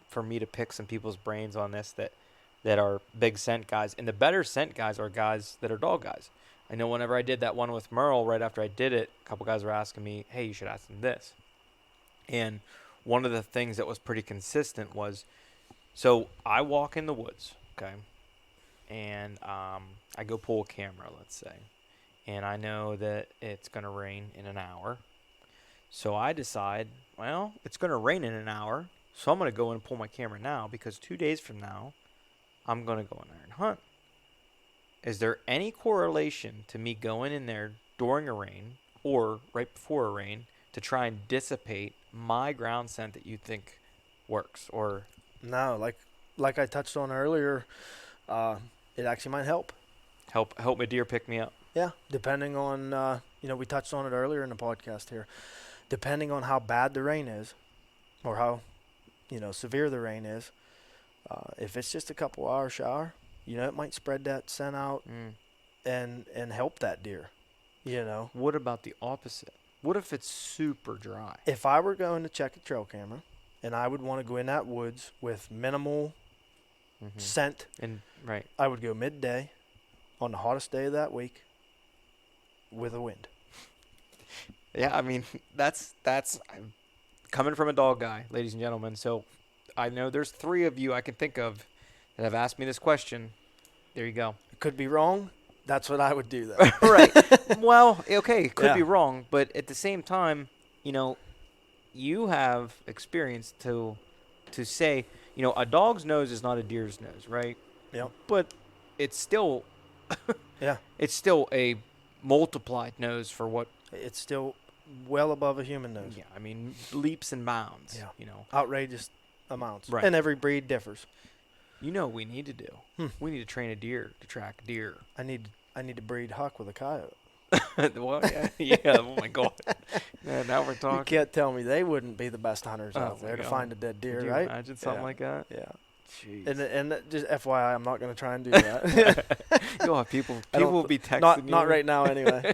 for me to pick some people's brains on this that are big scent guys. And the better scent guys are guys that are dog guys. I know whenever I did that one with Merle, right after I did it, a couple guys were asking me, hey, you should ask them this. And one of the things that was pretty consistent was, so I walk in the woods, okay, and I go pull a camera, let's say, and I know that it's going to rain in an hour. So I decide, well, it's going to rain in an hour, so I'm going to go in and pull my camera now, because 2 days from now, I'm going to go in there and hunt. Is there any correlation to me going in there during a rain or right before a rain to try and dissipate my ground scent that you think works or No, like I touched on earlier, it actually might help. help my deer pick me up? Yeah, depending on, we touched on it earlier in the podcast here. Depending on how bad the rain is or how, severe the rain is, if it's just a couple hour shower, it might spread that scent out and help that deer, What about the opposite? What if it's super dry? If I were going to check a trail camera and I would want to go in that woods with minimal scent, And right. I would go midday on the hottest day of that week with a wind. Yeah, I mean, that's I'm coming from a dog guy, ladies and gentlemen. So I know there's 3 of you I can think of that have asked me this question. There you go. It could be wrong. That's what I would do, though. Right. Well, okay, it could Yeah. be wrong, but at the same time, you have experience to say, a dog's nose is not a deer's nose, right? Yep. But it's still Yeah. it's still a multiplied nose for what It's still well above a human nose. yeah, I mean, leaps and bounds, Yeah. Outrageous amounts. Right. And every breed differs. What we need to do? We need to train a deer to track deer. I need to breed Huck with a coyote. Well, yeah, oh my God. Yeah, now we're You talking. can't tell me they wouldn't be the best hunters Oh out my there to God. find a dead deer, Could you right? imagine something like that? Yeah. Jeez. And just FYI, I'm not going to try and do that. You'll have people I don't- will be texting you. Not right now, anyway.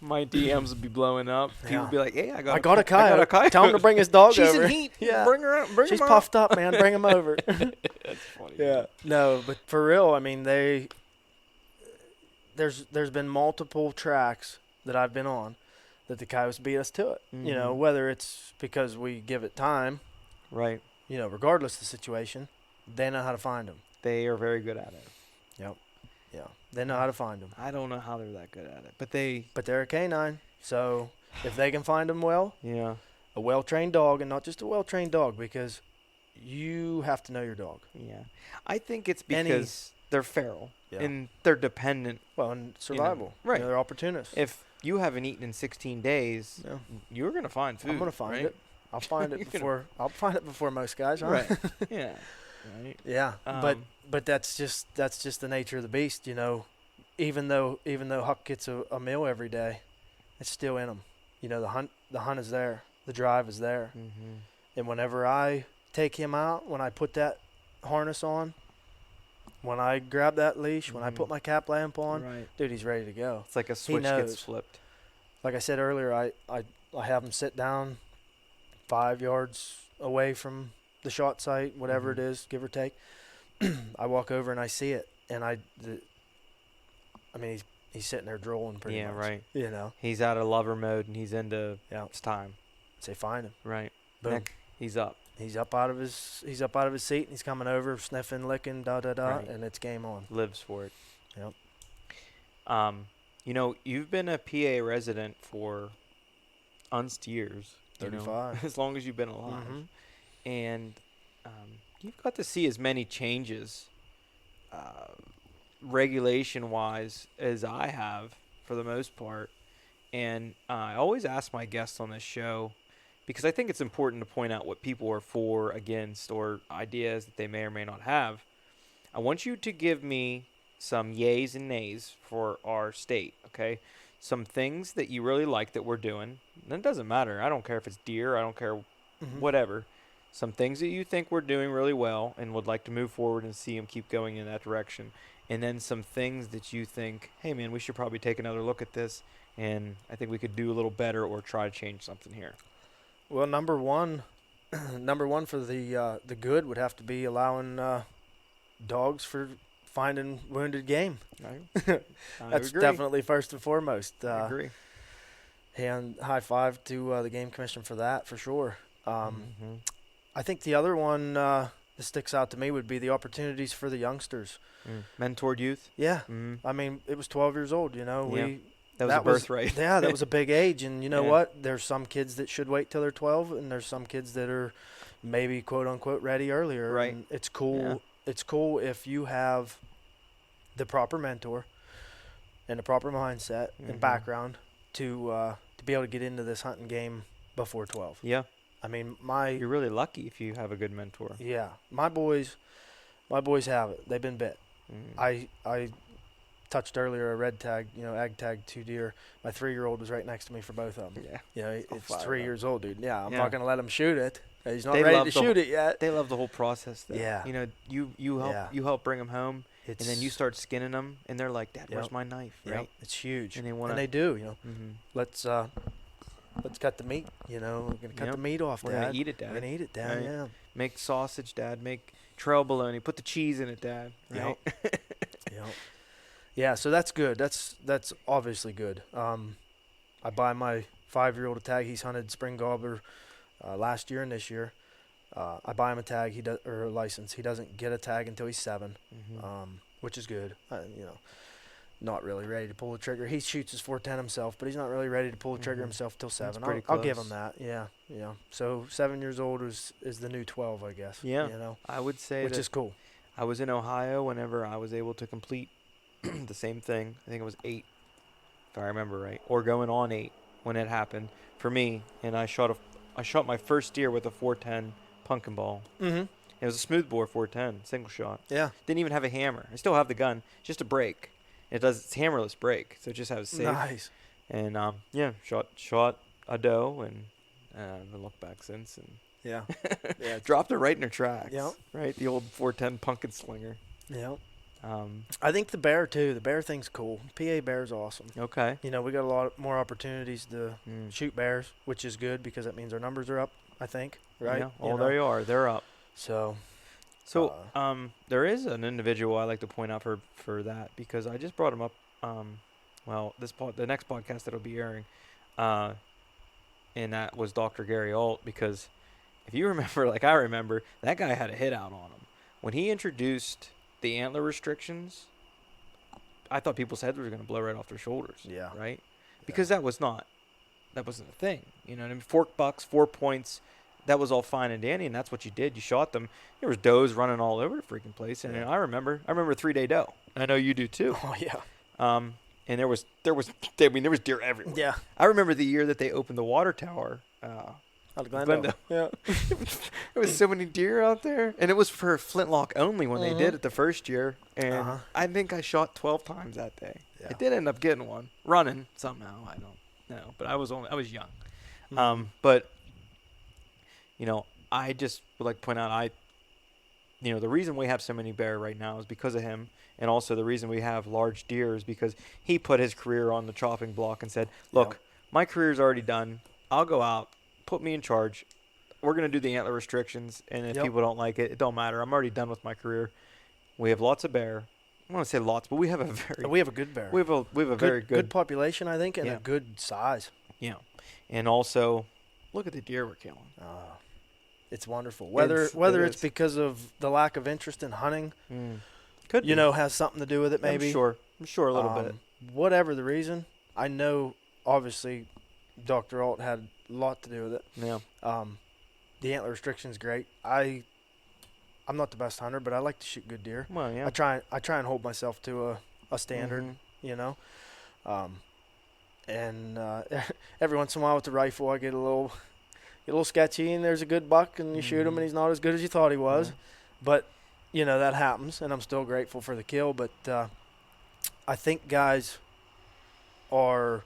My DMs will be blowing up. People Yeah. will be like, "Hey, I got I got a coyote. Tell him to bring his dog She's over. in heat. Yeah. Bring her out. Bring She's him puffed up, man. Bring him over. That's funny. Yeah. No, but for real, I mean, there's been multiple tracks that I've been on that the coyotes beat us to it. Mhm. Whether it's because we give it time, Right. regardless of the situation, they know how to find them. They are very good at it. Yeah. They know how to find them. I don't know how they're that good at it, but they. But they're a canine, so if they can find them well, Yeah. a well-trained dog, and not just a well-trained dog, because you have to know your dog. Yeah. I think it's Any- because they're feral Yeah. and they're dependent. Well, and survival. right. They're opportunists. If you haven't eaten in 16 days, Yeah. you're gonna find food. I'm gonna find right? it. I'll find it You're gonna- before. I'll find it before most guys. Huh? Right. Yeah. Right. Yeah. Um, But that's just the nature of the beast. Even though Huck gets a meal every day, it's still in him. The hunt is there. The drive is there. Mm-hmm. And whenever I take him out, when I put that harness on, when I grab that leash, when I put my cap lamp on, Right. dude, he's ready to go. It's like a switch knows. gets flipped. Like I said earlier, I have him sit down 5 yards away from the shot site, whatever Mhm. it is, give or take. I walk over and I see it, and he's sitting there drooling pretty Yeah. much. Right. He's out of lover mode and he's into Yeah. it's time. Say find him. Right. Boom. Next, he's up. He's up out of his seat and he's coming over, sniffing, licking, Right. and it's game on. Lives for it. Yep. You've been a PA resident for unst years. 35. As long as you've been alive. Mhm. And you've got to see as many changes regulation-wise as I have for the most part. And I always ask my guests on this show, because I think it's important to point out what people are for, against, or ideas that they may or may not have. I want you to give me some yays and nays for our state, okay? Some things that you really like that we're doing. And it doesn't matter. I don't care if it's deer. I don't care Mhm. whatever. Some things that you think we're doing really well and would like to move forward and see them keep going in that direction. And then some things that you think, hey, man, we should probably take another look at this, and I think we could do a little better or try to change something here. Well, number one for the good would have to be allowing dogs for finding wounded game. That's agree. definitely first and foremost. I agree. And high five to the game commission for that, for sure. Mhm. I think the other one that sticks out to me would be the opportunities for the youngsters. Mentored youth. Yeah. Mm. I mean, it was 12 years old, Yeah. That was that a birthright. Yeah, that was a big age. And you know Yeah. what? There's some kids that should wait till they're 12, and there's some kids that are maybe quote unquote ready earlier. Right. And it's cool. Yeah. It's cool if you have the proper mentor and the proper mindset Mhm. and background to be able to get into this hunting game before 12. Yeah. I mean, You're really lucky if you have a good mentor. yeah, my boys have it. They've been bit. Mm. I touched earlier a red tag, ag tag 2 deer. My 3-year-old was right next to me for both of them. Yeah. It's 3 years old, dude. Yeah, I'm Yeah. not going to let him shoot it. He's not They ready love to the shoot it yet. They love the whole process. Though. Yeah. You help bring them home, and then you start skinning them, and they're like, "Dad, where's my knife?" Right? It's huge. And they do. Mm-hmm. Let's cut the meat. We're gonna cut the meat off, We're Dad. gonna eat it, Dad. We're gonna eat it, Dad. Right. Yeah. Make sausage, Dad. Make trail bologna. Put the cheese in it, Dad. Right? Yep. Yeah. So that's good. That's obviously good. I buy my 5-year-old a tag. He's hunted spring gobbler last year and this year. I buy him a tag. Or a license. He doesn't get a tag until he's 7, Mm-hmm. which is good. Not really ready to pull the trigger. He shoots his 410 himself, but he's not really ready to pull the trigger himself till 7. I'll give him that. Yeah. So 7 years old is the new 12, I guess. Yeah. I would say which is cool. I was in Ohio whenever I was able to complete the same thing. I think it was 8, if I remember right, or going on 8 when it happened for me. And I shot my first deer with a 410 pumpkin ball. Mm-hmm. It was a smoothbore 410 single shot. Yeah. Didn't even have a hammer. I still have the gun, just a brake. It's hammerless brake, so it just has safe. Nice. And shot a doe, and haven't looked back since. And yeah, dropped it right in her tracks. Yeah, right. The old 410 pumpkin slinger. Yeah. I think the bear too. The bear thing's cool. PA bear's awesome. Okay. We got a lot more opportunities to shoot bears, which is good because that means our numbers are up. I think. Right. Yeah. Oh, there you are. They're up. So there is an individual I like to point out for that because I just brought him up. The next podcast that'll be airing, and that was Dr. Gary Alt, because if you remember, like I remember, that guy had a hit out on him when he introduced the antler restrictions. I thought people's heads were going to blow right off their shoulders. Yeah. Right. Because that wasn't a thing. You know what I mean? Fork bucks, 4 points. That was all fine and dandy, and that's what you did. You shot them. There was does running all over the freaking place, and I remember a 3-day doe. I know you do too. Oh yeah. And there was deer everywhere. Yeah. I remember the year that they opened the water tower. Out of Glendale. Yeah. There was so many deer out there, and it was for flintlock only when they did it the first year. And I think I shot 12 times that day. Yeah. I did end up getting one running somehow. I don't know, but I was young. But I just would like to point out, the reason we have so many bear right now is because of him. And also the reason we have large deer is because he put his career on the chopping block and said, look, my career's already done. I'll go out, put me in charge. We're going to do the antler restrictions. And if people don't like it, it don't matter. I'm already done with my career. We have lots of bear. I don't want to say lots, but we have a good bear. We have a very good population, I think, and a good size. Yeah. And also, look at the deer we're killing. It's wonderful. Whether it's because of the lack of interest in hunting, could be. Has something to do with it maybe. I'm sure a little bit. Whatever the reason, I know obviously Dr. Alt had a lot to do with it. Yeah. The antler restriction's great. I'm not the best hunter, but I like to shoot good deer. Well, yeah. I try and hold myself to a standard, and every once in a while with the rifle I get a little sketchy, and there's a good buck, and you shoot him, and he's not as good as you thought he was. Yeah. But, that happens, and I'm still grateful for the kill. But I think guys are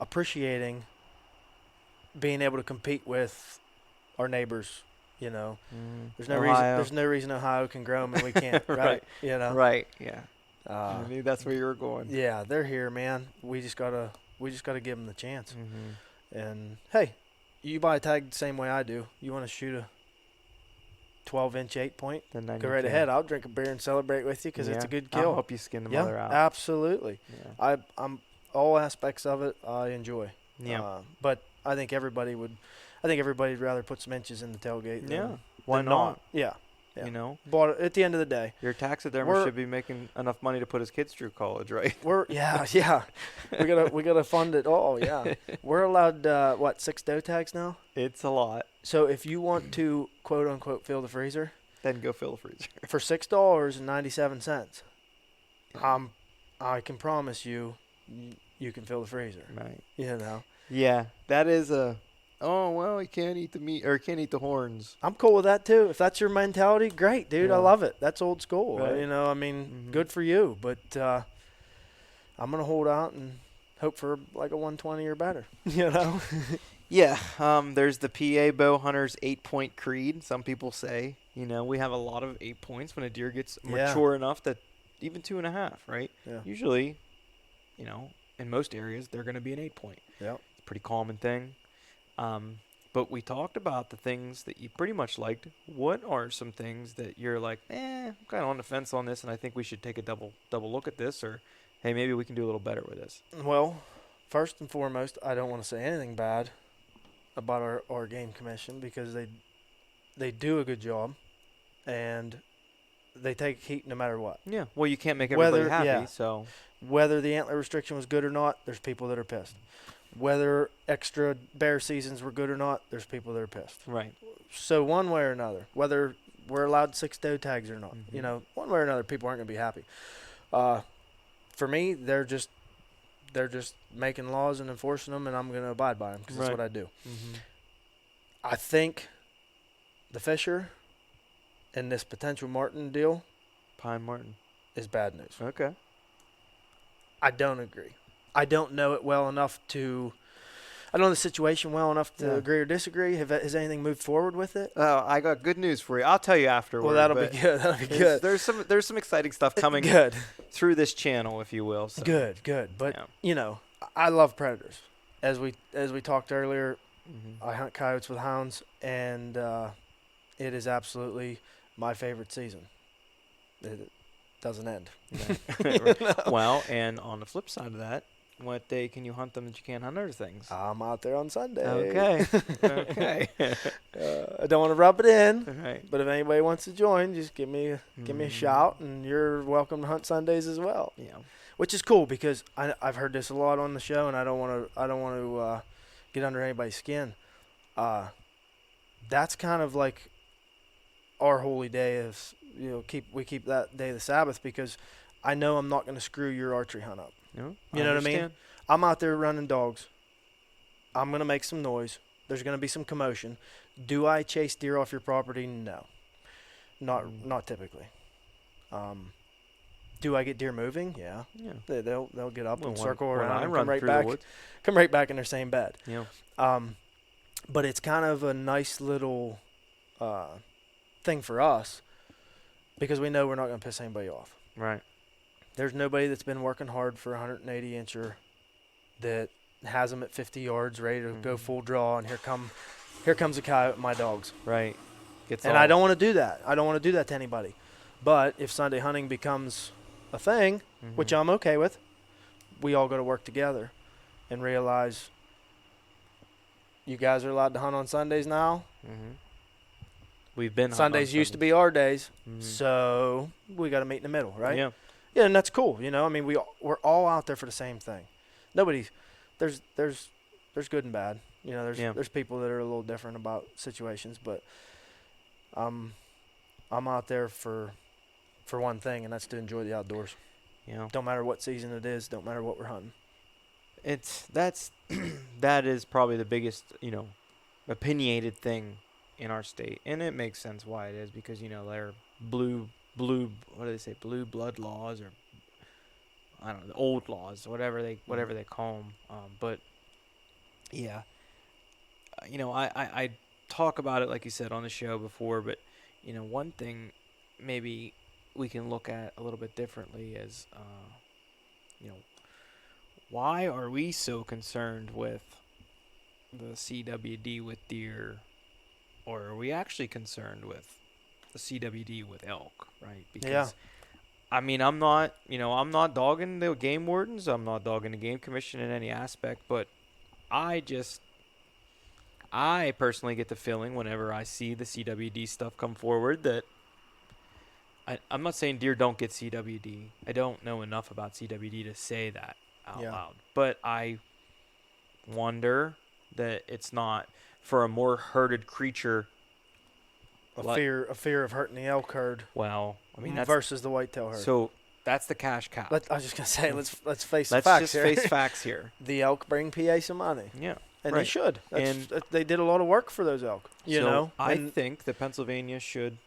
appreciating being able to compete with our neighbors. There's no reason Ohio can grow them and we can't, right? Right, yeah. I knew that's where you were going. Yeah, they're here, man. We just gotta give them the chance. And hey, you buy a tag the same way I do. You want to shoot a 12-inch 8-point? Go right ahead. I'll drink a beer and celebrate with you because it's a good kill. I'll help you skin the mother out. Absolutely. Yeah. I'm all aspects of it I enjoy. Yeah. But I think everybody'd rather put some inches in the tailgate. Why not? Yeah. But at the end of the day, your taxidermist should be making enough money to put his kids through college, right? We gotta fund it all. Yeah, we're allowed 6 doe tags now. It's a lot. So if you want to quote unquote fill the freezer, then go fill the freezer for $6.97. I can promise you can fill the freezer. Right. Yeah, that is a oh, well, he can't eat the meat or he can't eat the horns. I'm cool with that too. If that's your mentality, great, dude. I Yeah. love it. That's old school. Right. You know, I mean, good for you. But I'm gonna hold out and hope for like a 120 or better. You know. Yeah. There's the PA bow hunters 8-point creed. Some people say, we have a lot of 8 points when a deer gets mature enough that even 2.5, right? Yeah. Usually, in most areas, they're going to be an 8-point. Yeah. It's a pretty common thing. But we talked about the things that you pretty much liked. What are some things that you're like, I'm kind of on the fence on this, and I think we should take a double look at this, or hey, maybe we can do a little better with this? Well, first and foremost, I don't want to say anything bad about our game commission because they do a good job, and they take heat no matter what. Yeah. Well, you can't make everybody happy, so whether the antler restriction was good or not, there's people that are pissed. Whether extra bear seasons were good or not, there's people that are pissed. Right. So one way or another, whether we're allowed 6 doe tags or not, Mm-hmm. One way or another, people aren't going to be happy. For me, they're just making laws and enforcing them, and I'm going to abide by them because that's what I do. Mm-hmm. I think the Fisher and this potential Martin deal, Pine Martin, is bad news. Okay. I don't agree. I don't know it well enough to. I don't know the situation well enough to agree or disagree. Has anything moved forward with it? Oh, I got good news for you. I'll tell you afterward. Well, that'll be good. That'll be good. There's some exciting stuff coming through this channel, if you will. So. Good. But I love predators. As we talked earlier, I hunt coyotes with hounds, and it is absolutely my favorite season. It doesn't end. Right. Well, and on the flip side of that, what day can you hunt them that you can't hunt other things? I'm out there on Sunday. Okay. Okay. I don't want to rub it in, Right. but if anybody wants to join, just give me a shout, and you're welcome to hunt Sundays as well. Yeah. Which is cool because I've heard this a lot on the show, and I don't want to get under anybody's skin. That's kind of like our holy day is we keep that day the Sabbath because I know I'm not going to screw your archery hunt up. No, you know what I mean? I'm out there running dogs. I'm going to make some noise. There's going to be some commotion. Do I chase deer off your property? No. Not typically. Do I get deer moving? Yeah. They'll get up and circle around and come right back in their same bed. Yeah. But it's kind of a nice little thing for us because we know we're not going to piss anybody off. Right. There's nobody that's been working hard for a 180-incher that has them at 50 yards ready to go full draw, and here comes a coyote with my dogs. Right. I don't want to do that. I don't want to do that to anybody. But if Sunday hunting becomes a thing, which I'm okay with, we all got to work together and realize you guys are allowed to hunt on Sundays now. We've been Sundays used to be our days, so we got to meet in the middle, right? Yeah. Yeah, and that's cool. I mean, we're all out there for the same thing. There's good and bad. There's people that are a little different about situations, but I'm out there for one thing, and that's to enjoy the outdoors. Yeah. Don't matter what season it is. Don't matter what we're hunting. That is probably the biggest opinionated thing in our state, and it makes sense why it is because they're blue what do they say, blue blood laws, or I don't know, the old laws, whatever they call them. But yeah, I talk about it like you said on the show before, but one thing maybe we can look at a little bit differently is why are we so concerned with the CWD with deer, or are we actually concerned with the CWD with elk, right? Because I mean, I'm not dogging the game wardens, I'm not dogging the game commission in any aspect, but I personally get the feeling whenever I see the CWD stuff come forward that I'm not saying deer don't get CWD. I don't know enough about CWD to say that out loud, but I wonder that it's not for a more herded creature. A fear of hurting the elk herd. Well, I mean that's versus the whitetail herd. So that's the cash cow. I was just gonna say let's face the facts. Let's just here. face facts here. The elk bring PA some money. Yeah, and Right. they should. And They did a lot of work for those elk. You so know, I And think that Pennsylvania should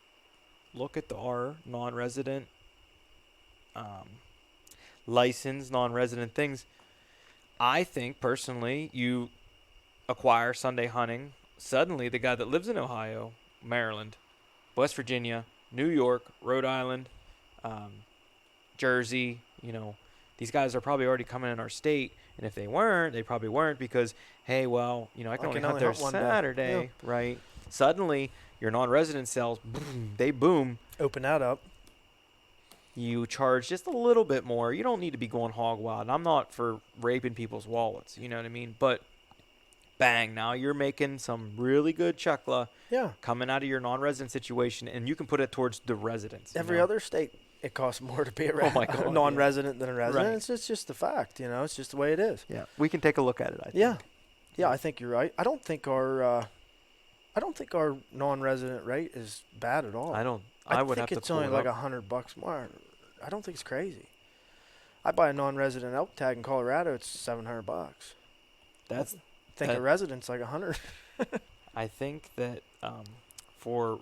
look at our non-resident license, non-resident things. I think personally, you acquire Sunday hunting. Suddenly, the guy that lives in Ohio, Maryland, West Virginia, New York, Rhode Island, Jersey, these guys are probably already coming in our state. And if they weren't, they probably weren't because, hey, well, I can only hunt there one day. Saturday, right? Suddenly, your non-resident sales, boom, they boom. Open that up. You charge just a little bit more. You don't need to be going hog wild. And I'm not for raping people's wallets, you know what I mean? But bang, now you're making some really good chuckla coming out of your non-resident situation, and you can put it towards the residents. Every other state, it costs more to be a non-resident than a resident. Right. It's just the fact, It's just the way it is. Yeah, we can take a look at it, I think. Yeah, I think you're right. I don't think our non-resident rate is bad at all. I would have think to it's pull only it like up. $100 more. I don't think it's crazy. I buy a non-resident elk tag in Colorado. It's $700. A resident's like $100. I think that for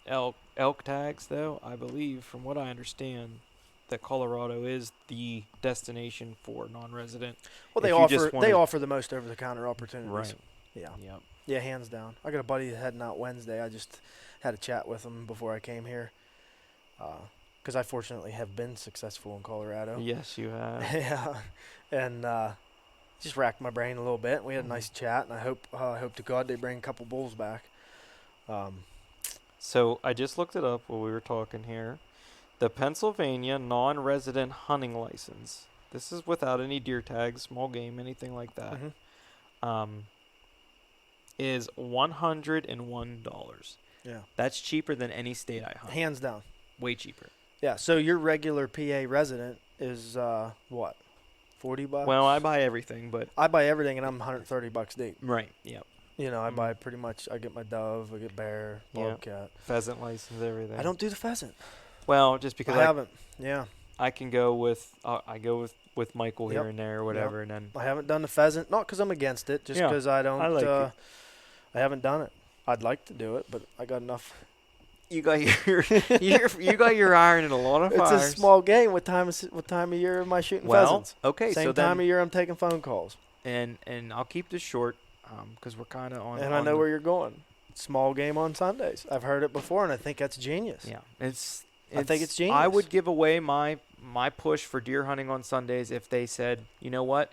elk tags, though, I believe, from what I understand, that Colorado is the destination for non-resident. Well, they offer the most over-the-counter opportunities. Right. Yeah. Yep. Yeah, hands down. I got a buddy heading out Wednesday. I just had a chat with him before I came here, because I fortunately have been successful in Colorado. Yes, you have. Yeah, and just racked my brain a little bit. We had a nice chat, and I hope to God they bring a couple bulls back. So I just looked it up while we were talking here. The Pennsylvania non-resident hunting license. This is without any deer tags, small game, anything like that. Mm-hmm. Is $101. Yeah, that's cheaper than any state I hunt. Hands down. Way cheaper. Yeah. So your regular PA resident is what? $40? Well, I buy everything, but I buy everything, and I'm $130 deep. Right. Yep. I buy pretty much. I get my dove, I get bear, bobcat, pheasant license, everything. I don't do the pheasant. Well, just because I haven't. Yeah. I can go with with Michael here and there or whatever, and then I haven't done the pheasant, not because I'm against it, just because I don't. I like it. I haven't done it. I'd like to do it, but I got enough. You got you got your iron in a lot of fires. It's a small game. What time of year am I shooting pheasants? Okay, same so time of year I'm taking phone calls. And I'll keep this short, because we're kind of on. And I know where you're going. Small game on Sundays. I've heard it before, and I think that's genius. Yeah, I think it's genius. I would give away my push for deer hunting on Sundays if they said, you know what,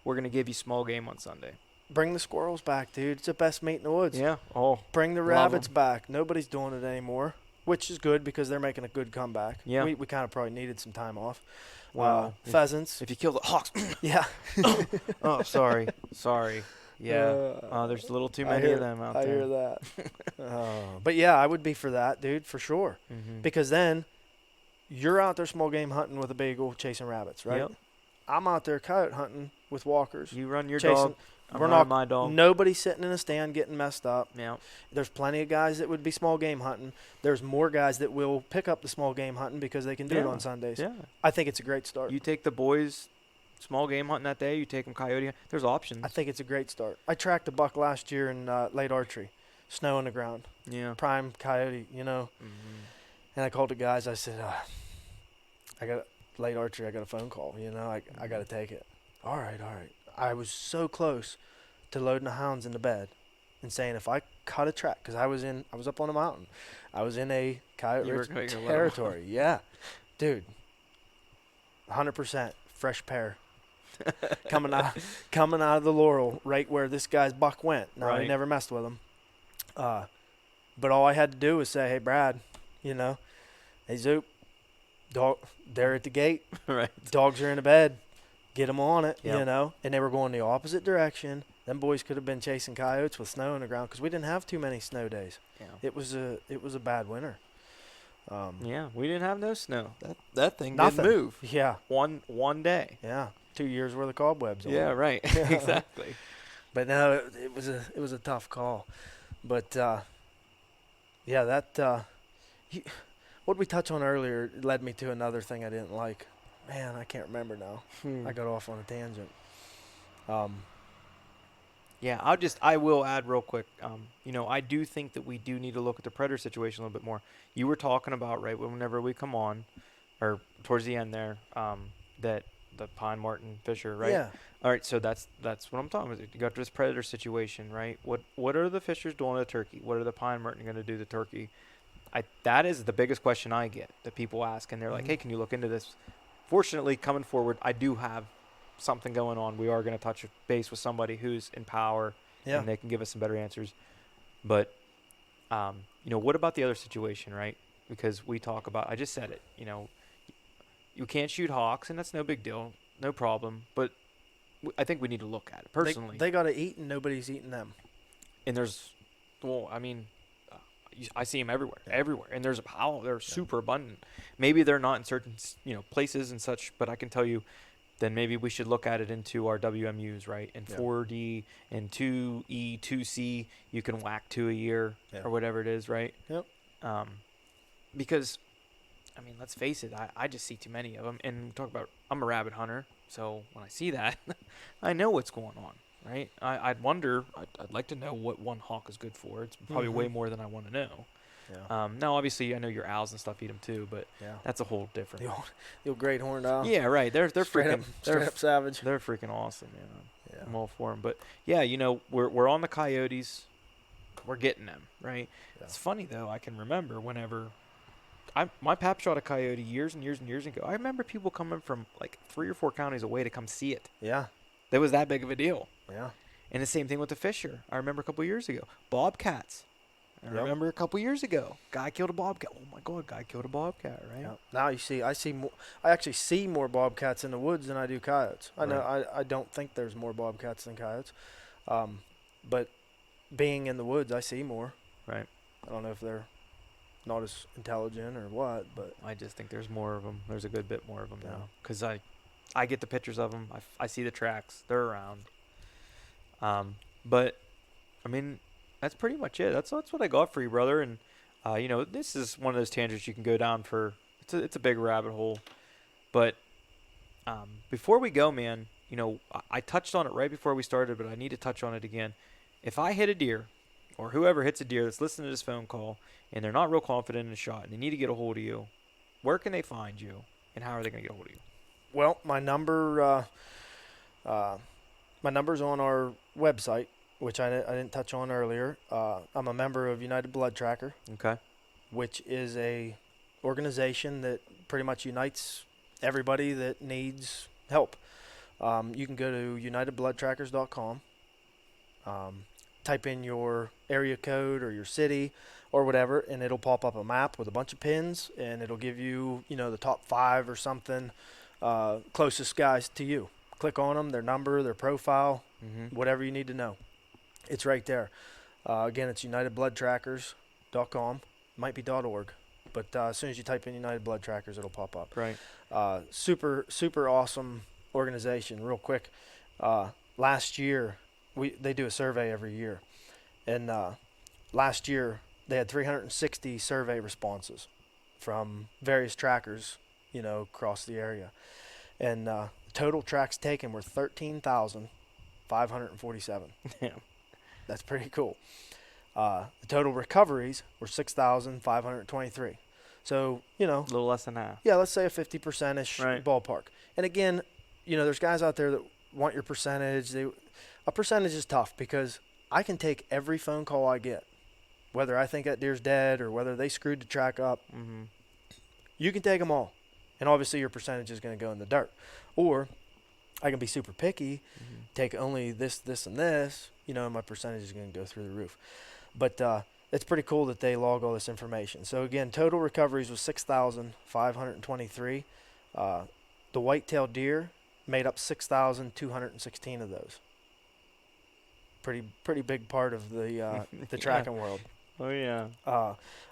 we're gonna give you small game on Sunday. Bring the squirrels back, dude. It's the best meat in the woods. Yeah. Oh. Bring the rabbits back. Nobody's doing it anymore, which is good because they're making a good comeback. Yeah. We kind of probably needed some time off. Wow. Pheasants. If you kill the hawks. Yeah. Oh, sorry. Yeah. There's a little too many of them out there. I hear that. But yeah, I would be for that, dude, for sure. Mm-hmm. Because then you're out there small game hunting with a beagle chasing rabbits, right? Yep. I'm out there coyote hunting with walkers. You run your chasing, dog. I'm running my dog. Nobody's sitting in a stand getting messed up. Yeah. There's plenty of guys that would be small game hunting. There's more guys that will pick up the small game hunting because they can do it on Sundays. Yeah. I think it's a great start. You take the boys small game hunting that day. You take them coyote hunting. There's options. I think it's a great start. I tracked a buck last year in late archery, snow on the ground. Yeah. Prime coyote, Mm-hmm. And I called the guys. I said, I got late archery. I got a phone call. I got to take it. All right. I was so close to loading the hounds in the bed and saying if I cut a track, because I was up on a mountain. I was in a coyote territory. Yeah. Dude, 100% fresh pair. coming out of the laurel right where this guy's buck went. Now, I never messed with him. But all I had to do was say, hey, Brad, hey, Zoop, dog, they're at the gate. Right. Dogs are in the bed. Get them on it, Yep. And they were going the opposite direction. Them boys could have been chasing coyotes with snow on the ground because we didn't have too many snow days. Yeah. It was a bad winter. Yeah, we didn't have no snow. That thing Nothing. didn't move. Yeah. One day. Yeah. 2 years worth of cobwebs. Yeah, right. Exactly. But no, it was a tough call. But yeah, that what we touched on earlier led me to another thing I didn't like. Man, I can't remember now. I got off on a tangent. Yeah, I will add real quick. I do think that we do need to look at the predator situation a little bit more. You were talking about, right, whenever we come on, or towards the end there, that the pine marten fisher, right? Yeah. All right, so that's what I'm talking about. You got this predator situation, right? What are the fishers doing to the turkey? What are the pine marten going to do to the turkey? That is the biggest question I get that people ask, and they're like, Mhm. "Hey, can you look into this?" Fortunately, coming forward, I do have something going on. We are going to touch base with somebody who's in power, Yeah. and they can give us some better answers. But what about the other situation, right? Because we talk about, I just said it. You can't shoot hawks, and that's no big deal, no problem. But I think we need to look at it personally. They got to eat, and nobody's eating them. And I mean, I see them everywhere, and there's a pile. They're super abundant. Maybe they're not in certain places and such, but I can tell you, then maybe we should look at it into our WMUs, right? And 4D and 2E, 2C, you can whack 2 a year or whatever it is, right? Yep. Because, I mean, let's face it, I just see too many of them. And I'm a rabbit hunter, so when I see that, I know what's going on, right? I'd like to know what one hawk is good for. It's probably way more than I want to know. Yeah. Now, obviously, I know your owls and stuff eat them too, but that's a whole different. The old great horned owl. Yeah, right. They're straight freaking up savage. They're freaking awesome, man. Yeah. I'm all for them. But yeah, we're on the coyotes. We're getting them, right? Yeah. It's funny though. I can remember whenever my pap shot a coyote years and years and years ago. I remember people coming from like 3 or 4 counties away to come see it. Yeah. That was that big of a deal. Yeah. And the same thing with the fisher. I remember a couple years ago, bobcats. I remember a couple years ago, guy killed a bobcat. Oh my God, guy killed a bobcat, right? Yep. Now I actually see more bobcats in the woods than I do coyotes. I know I don't think there's more bobcats than coyotes, but being in the woods, I see more. Right. I don't know if they're not as intelligent or what, but I just think there's more of them. There's a good bit more of them now because I get the pictures of them. I see the tracks. They're around. But I mean, that's pretty much it. That's what I got for you, brother. And this is one of those tangents you can go down for. It's a big rabbit hole. But before we go, man, I touched on it right before we started, but I need to touch on it again. If I hit a deer, or whoever hits a deer that's listening to this phone call, and they're not real confident in a shot, and they need to get a hold of you, where can they find you, and how are they going to get a hold of you? Well, my number's on our website, which I didn't touch on earlier. I'm a member of United Blood Tracker. Okay. Which is a organization that pretty much unites everybody that needs help. You can go to unitedbloodtrackers.com, type in your area code or your city or whatever, and it'll pop up a map with a bunch of pins, and it'll give you, the top 5 or something closest guys to you. Click on them, their number, their profile, whatever you need to know. It's right there. Again, it's unitedbloodtrackers.com. Might be .org, but as soon as you type in United Blood Trackers, it'll pop up. Right. Super awesome organization. Real quick, last year they do a survey every year, and last year they had 360 survey responses from various trackers, across the area, and total tracks taken were 13,547. Yeah. That's pretty cool. The total recoveries were 6,523. So, a little less than half. Yeah, let's say a 50%-ish right. ballpark. And again, there's guys out there that want your percentage. A percentage is tough because I can take every phone call I get, whether I think that deer's dead or whether they screwed the track up. Mm-hmm. You can take them all. And obviously your percentage is going to go in the dirt. Or I can be super picky, take only this, and this, and my percentage is going to go through the roof. But it's pretty cool that they log all this information. So, again, total recoveries was 6,523. The whitetail deer made up 6,216 of those. Pretty big part of the tracking world. Oh, yeah.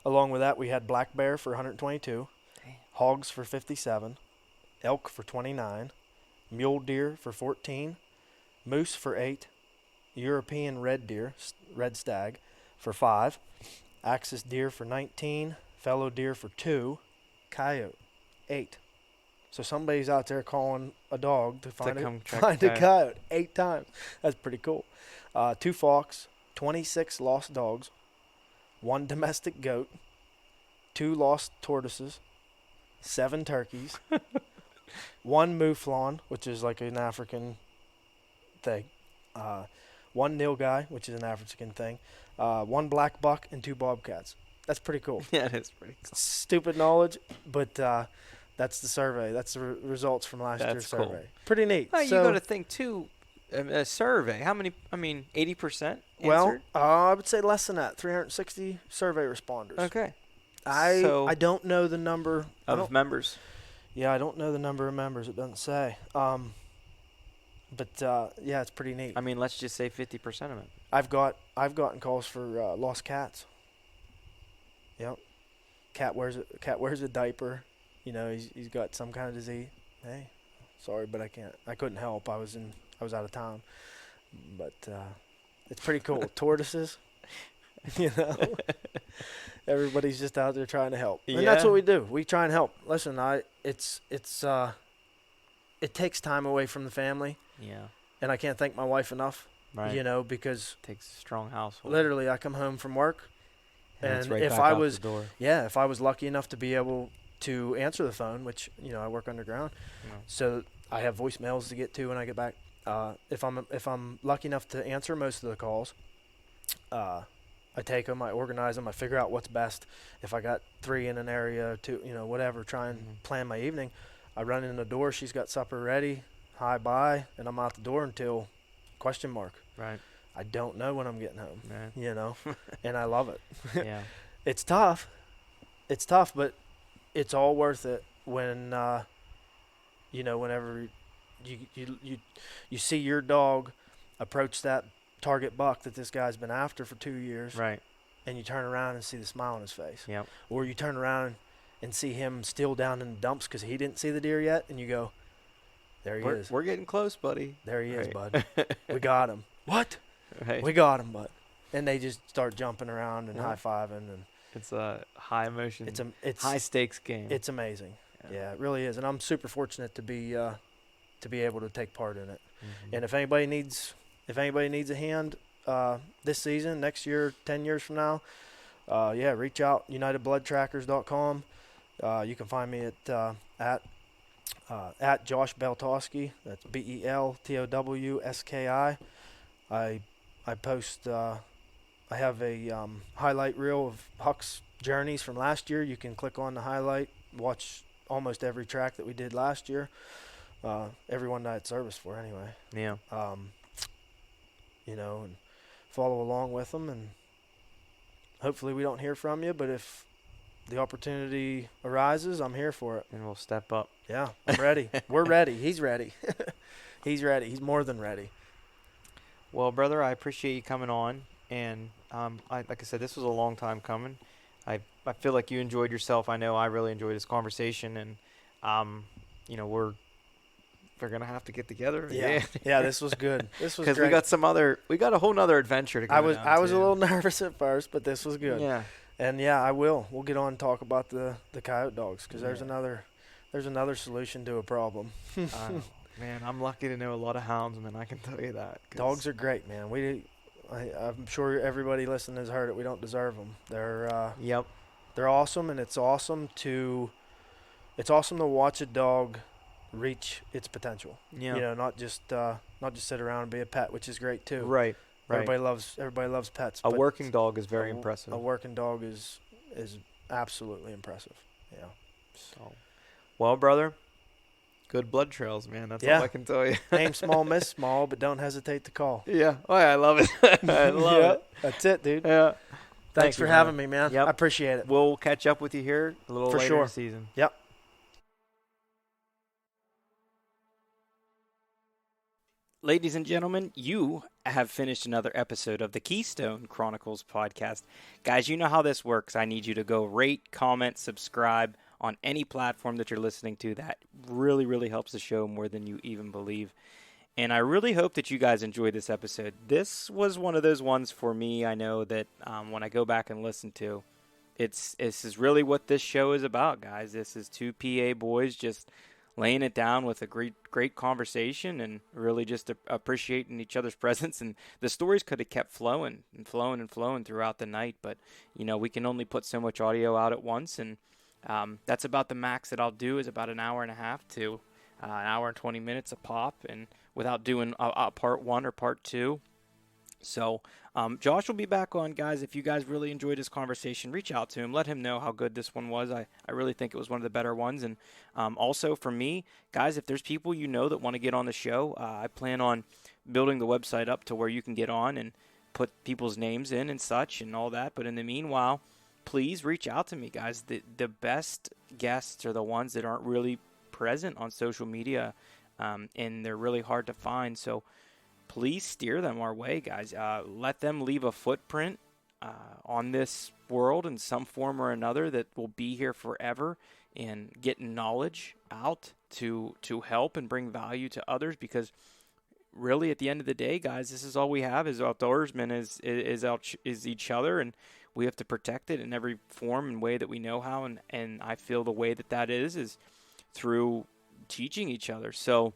Along with that, we had black bear for 122, hogs for 57, elk for 29, mule deer for 14, moose for 8, European red deer, red stag, for 5, axis deer for 19, fellow deer for 2, coyote 8. So somebody's out there calling a dog to find track a coyote 8 times. That's pretty cool. 2 fox, 26 lost dogs, 1 domestic goat, 2 lost tortoises, 7 turkeys, 1 mouflon, which is like an African thing, 1 nilgai, which is an African thing, 1 black buck, and 2 bobcats. That's pretty cool. Yeah, it is pretty cool. Stupid knowledge, but that's the survey. That's the results from last year's survey. Cool. Pretty neat. Well, you got to think, too, a survey. How many, 80% answered? Well, I would say less than that, 360 survey responders. Okay. I don't know the number. Of members? Yeah, I don't know the number of members. It doesn't say. But yeah, it's pretty neat. I mean, let's just say 50% of it. I've gotten calls for lost cats. Yep. Cat wears a diaper. You know, he's got some kind of disease. Hey, sorry, but I couldn't help. I was out of town. But it's pretty cool. Tortoises. You know. Everybody's just out there trying to help. And that's what we do. We try and help. Listen, it takes time away from the family. Yeah. And I can't thank my wife enough. Right. You know, because it takes a strong household. Literally, I come home from work, and right if back I out was the door. if I was lucky enough to be able to answer the phone, which I work underground, so I have voicemails to get to when I get back. If I'm lucky enough to answer most of the calls, I take them, I organize them, I figure out what's best. If I got 3 in an area, 2, whatever, try and plan my evening. I run in the door, she's got supper ready, hi, bye, and I'm out the door until ? Right. I don't know when I'm getting home, right. And I love it. Yeah. It's tough, but it's all worth it when, whenever you see your dog approach that target buck that this guy's been after for 2 years. Right. And you turn around and see the smile on his face. Yep. Or you turn around and see him still down in the dumps because he didn't see the deer yet, and you go, there he is. We're getting close, buddy. There he is, bud. We got him. What? Right. We got him, bud. And they just start jumping around and high-fiving. And it's a high emotion, it's high stakes game. It's amazing. Yeah, it really is. And I'm super fortunate to be able to take part in it. Mm-hmm. And if anybody needs a hand this season, next year, 10 years from now, reach out, unitedbloodtrackers.com. You can find me at Josh Beltowski. That's BELTOWSKI. I post. I have a highlight reel of Huck's journeys from last year. You can click on the highlight, watch almost every track that we did last year. Everyone that I had service for, anyway. Yeah. And follow along with them, and hopefully we don't hear from you, but if the opportunity arises, I'm here for it. And we'll step up. Yeah, I'm ready. We're ready. He's ready. He's ready. He's more than ready. Well, brother, I appreciate you coming on, and like I said, this was a long time coming. I feel like you enjoyed yourself. I know I really enjoyed this conversation, and we're gonna have to get together. Yeah, this was good. This was because we got a whole nother adventure to go. I was a little nervous at first, but this was good. Yeah. And we'll get on and talk about the coyote dogs, because there's another solution to a problem. Man, I'm lucky to know a lot of houndsmen. I can tell you that. Dogs are great, man. I'm sure everybody listening has heard it. We don't deserve them. They're awesome, and it's awesome to watch a dog reach its potential. Yeah. Not just sit around and be a pet, which is great too. Right. Everybody loves pets. A working dog is very impressive. A working dog is absolutely impressive. Yeah. So, well, brother, good blood trails, man. That's all I can tell you. Aim small, miss small, but don't hesitate to call. Yeah. Oh, yeah, I love it. I love it. That's it, dude. Yeah. Thanks for having me, man. Yep. I appreciate it. We'll catch up with you here a little later in the season. Yep. Ladies and gentlemen, you have finished another episode of the Keystone Chronicles podcast. Guys, you know how this works. I need you to go rate, comment, subscribe on any platform that you're listening to. That really, really helps the show more than you even believe. And I really hope that you guys enjoyed this episode. This was one of those ones for me, I know that when I go back and listen to, this is really what this show is about, guys. This is two PA boys just laying it down with a great conversation and really just appreciating each other's presence. And the stories could have kept flowing and flowing and flowing throughout the night, but we can only put so much audio out at once, and that's about the max that I'll do, is about an hour and a half to an hour and 20 minutes a pop, and without doing a part 1 or part 2. So Josh will be back on, guys. If you guys really enjoyed this conversation, reach out to him. Let him know how good this one was. I really think it was one of the better ones. And also for me, guys, if there's people that want to get on the show, I plan on building the website up to where you can get on and put people's names in and such and all that. But in the meanwhile, please reach out to me, guys. The best guests are the ones that aren't really present on social media, and they're really hard to find. So please steer them our way, guys. Let them leave a footprint on this world in some form or another that will be here forever, and get knowledge out to help and bring value to others. Because really, at the end of the day, guys, this is all we have as outdoorsmen is each other, and we have to protect it in every form and way that we know how. And I feel the way that is through teaching each other. So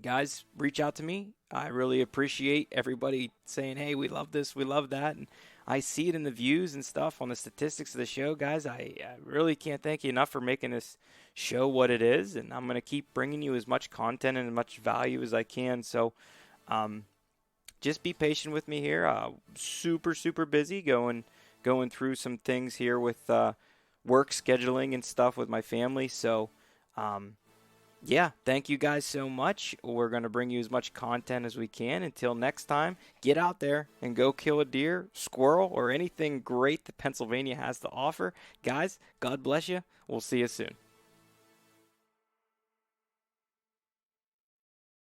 guys, reach out to me. I really appreciate everybody saying, hey, we love this, we love that. And I see it in the views and stuff on the statistics of the show, guys. I really can't thank you enough for making this show what it is. And I'm going to keep bringing you as much content and as much value as I can. So just be patient with me here. Super, super busy going through some things here with work scheduling and stuff with my family. So yeah, thank you guys so much. We're going to bring you as much content as we can. Until next time, get out there and go kill a deer, squirrel, or anything great that Pennsylvania has to offer. Guys, God bless you. We'll see you soon.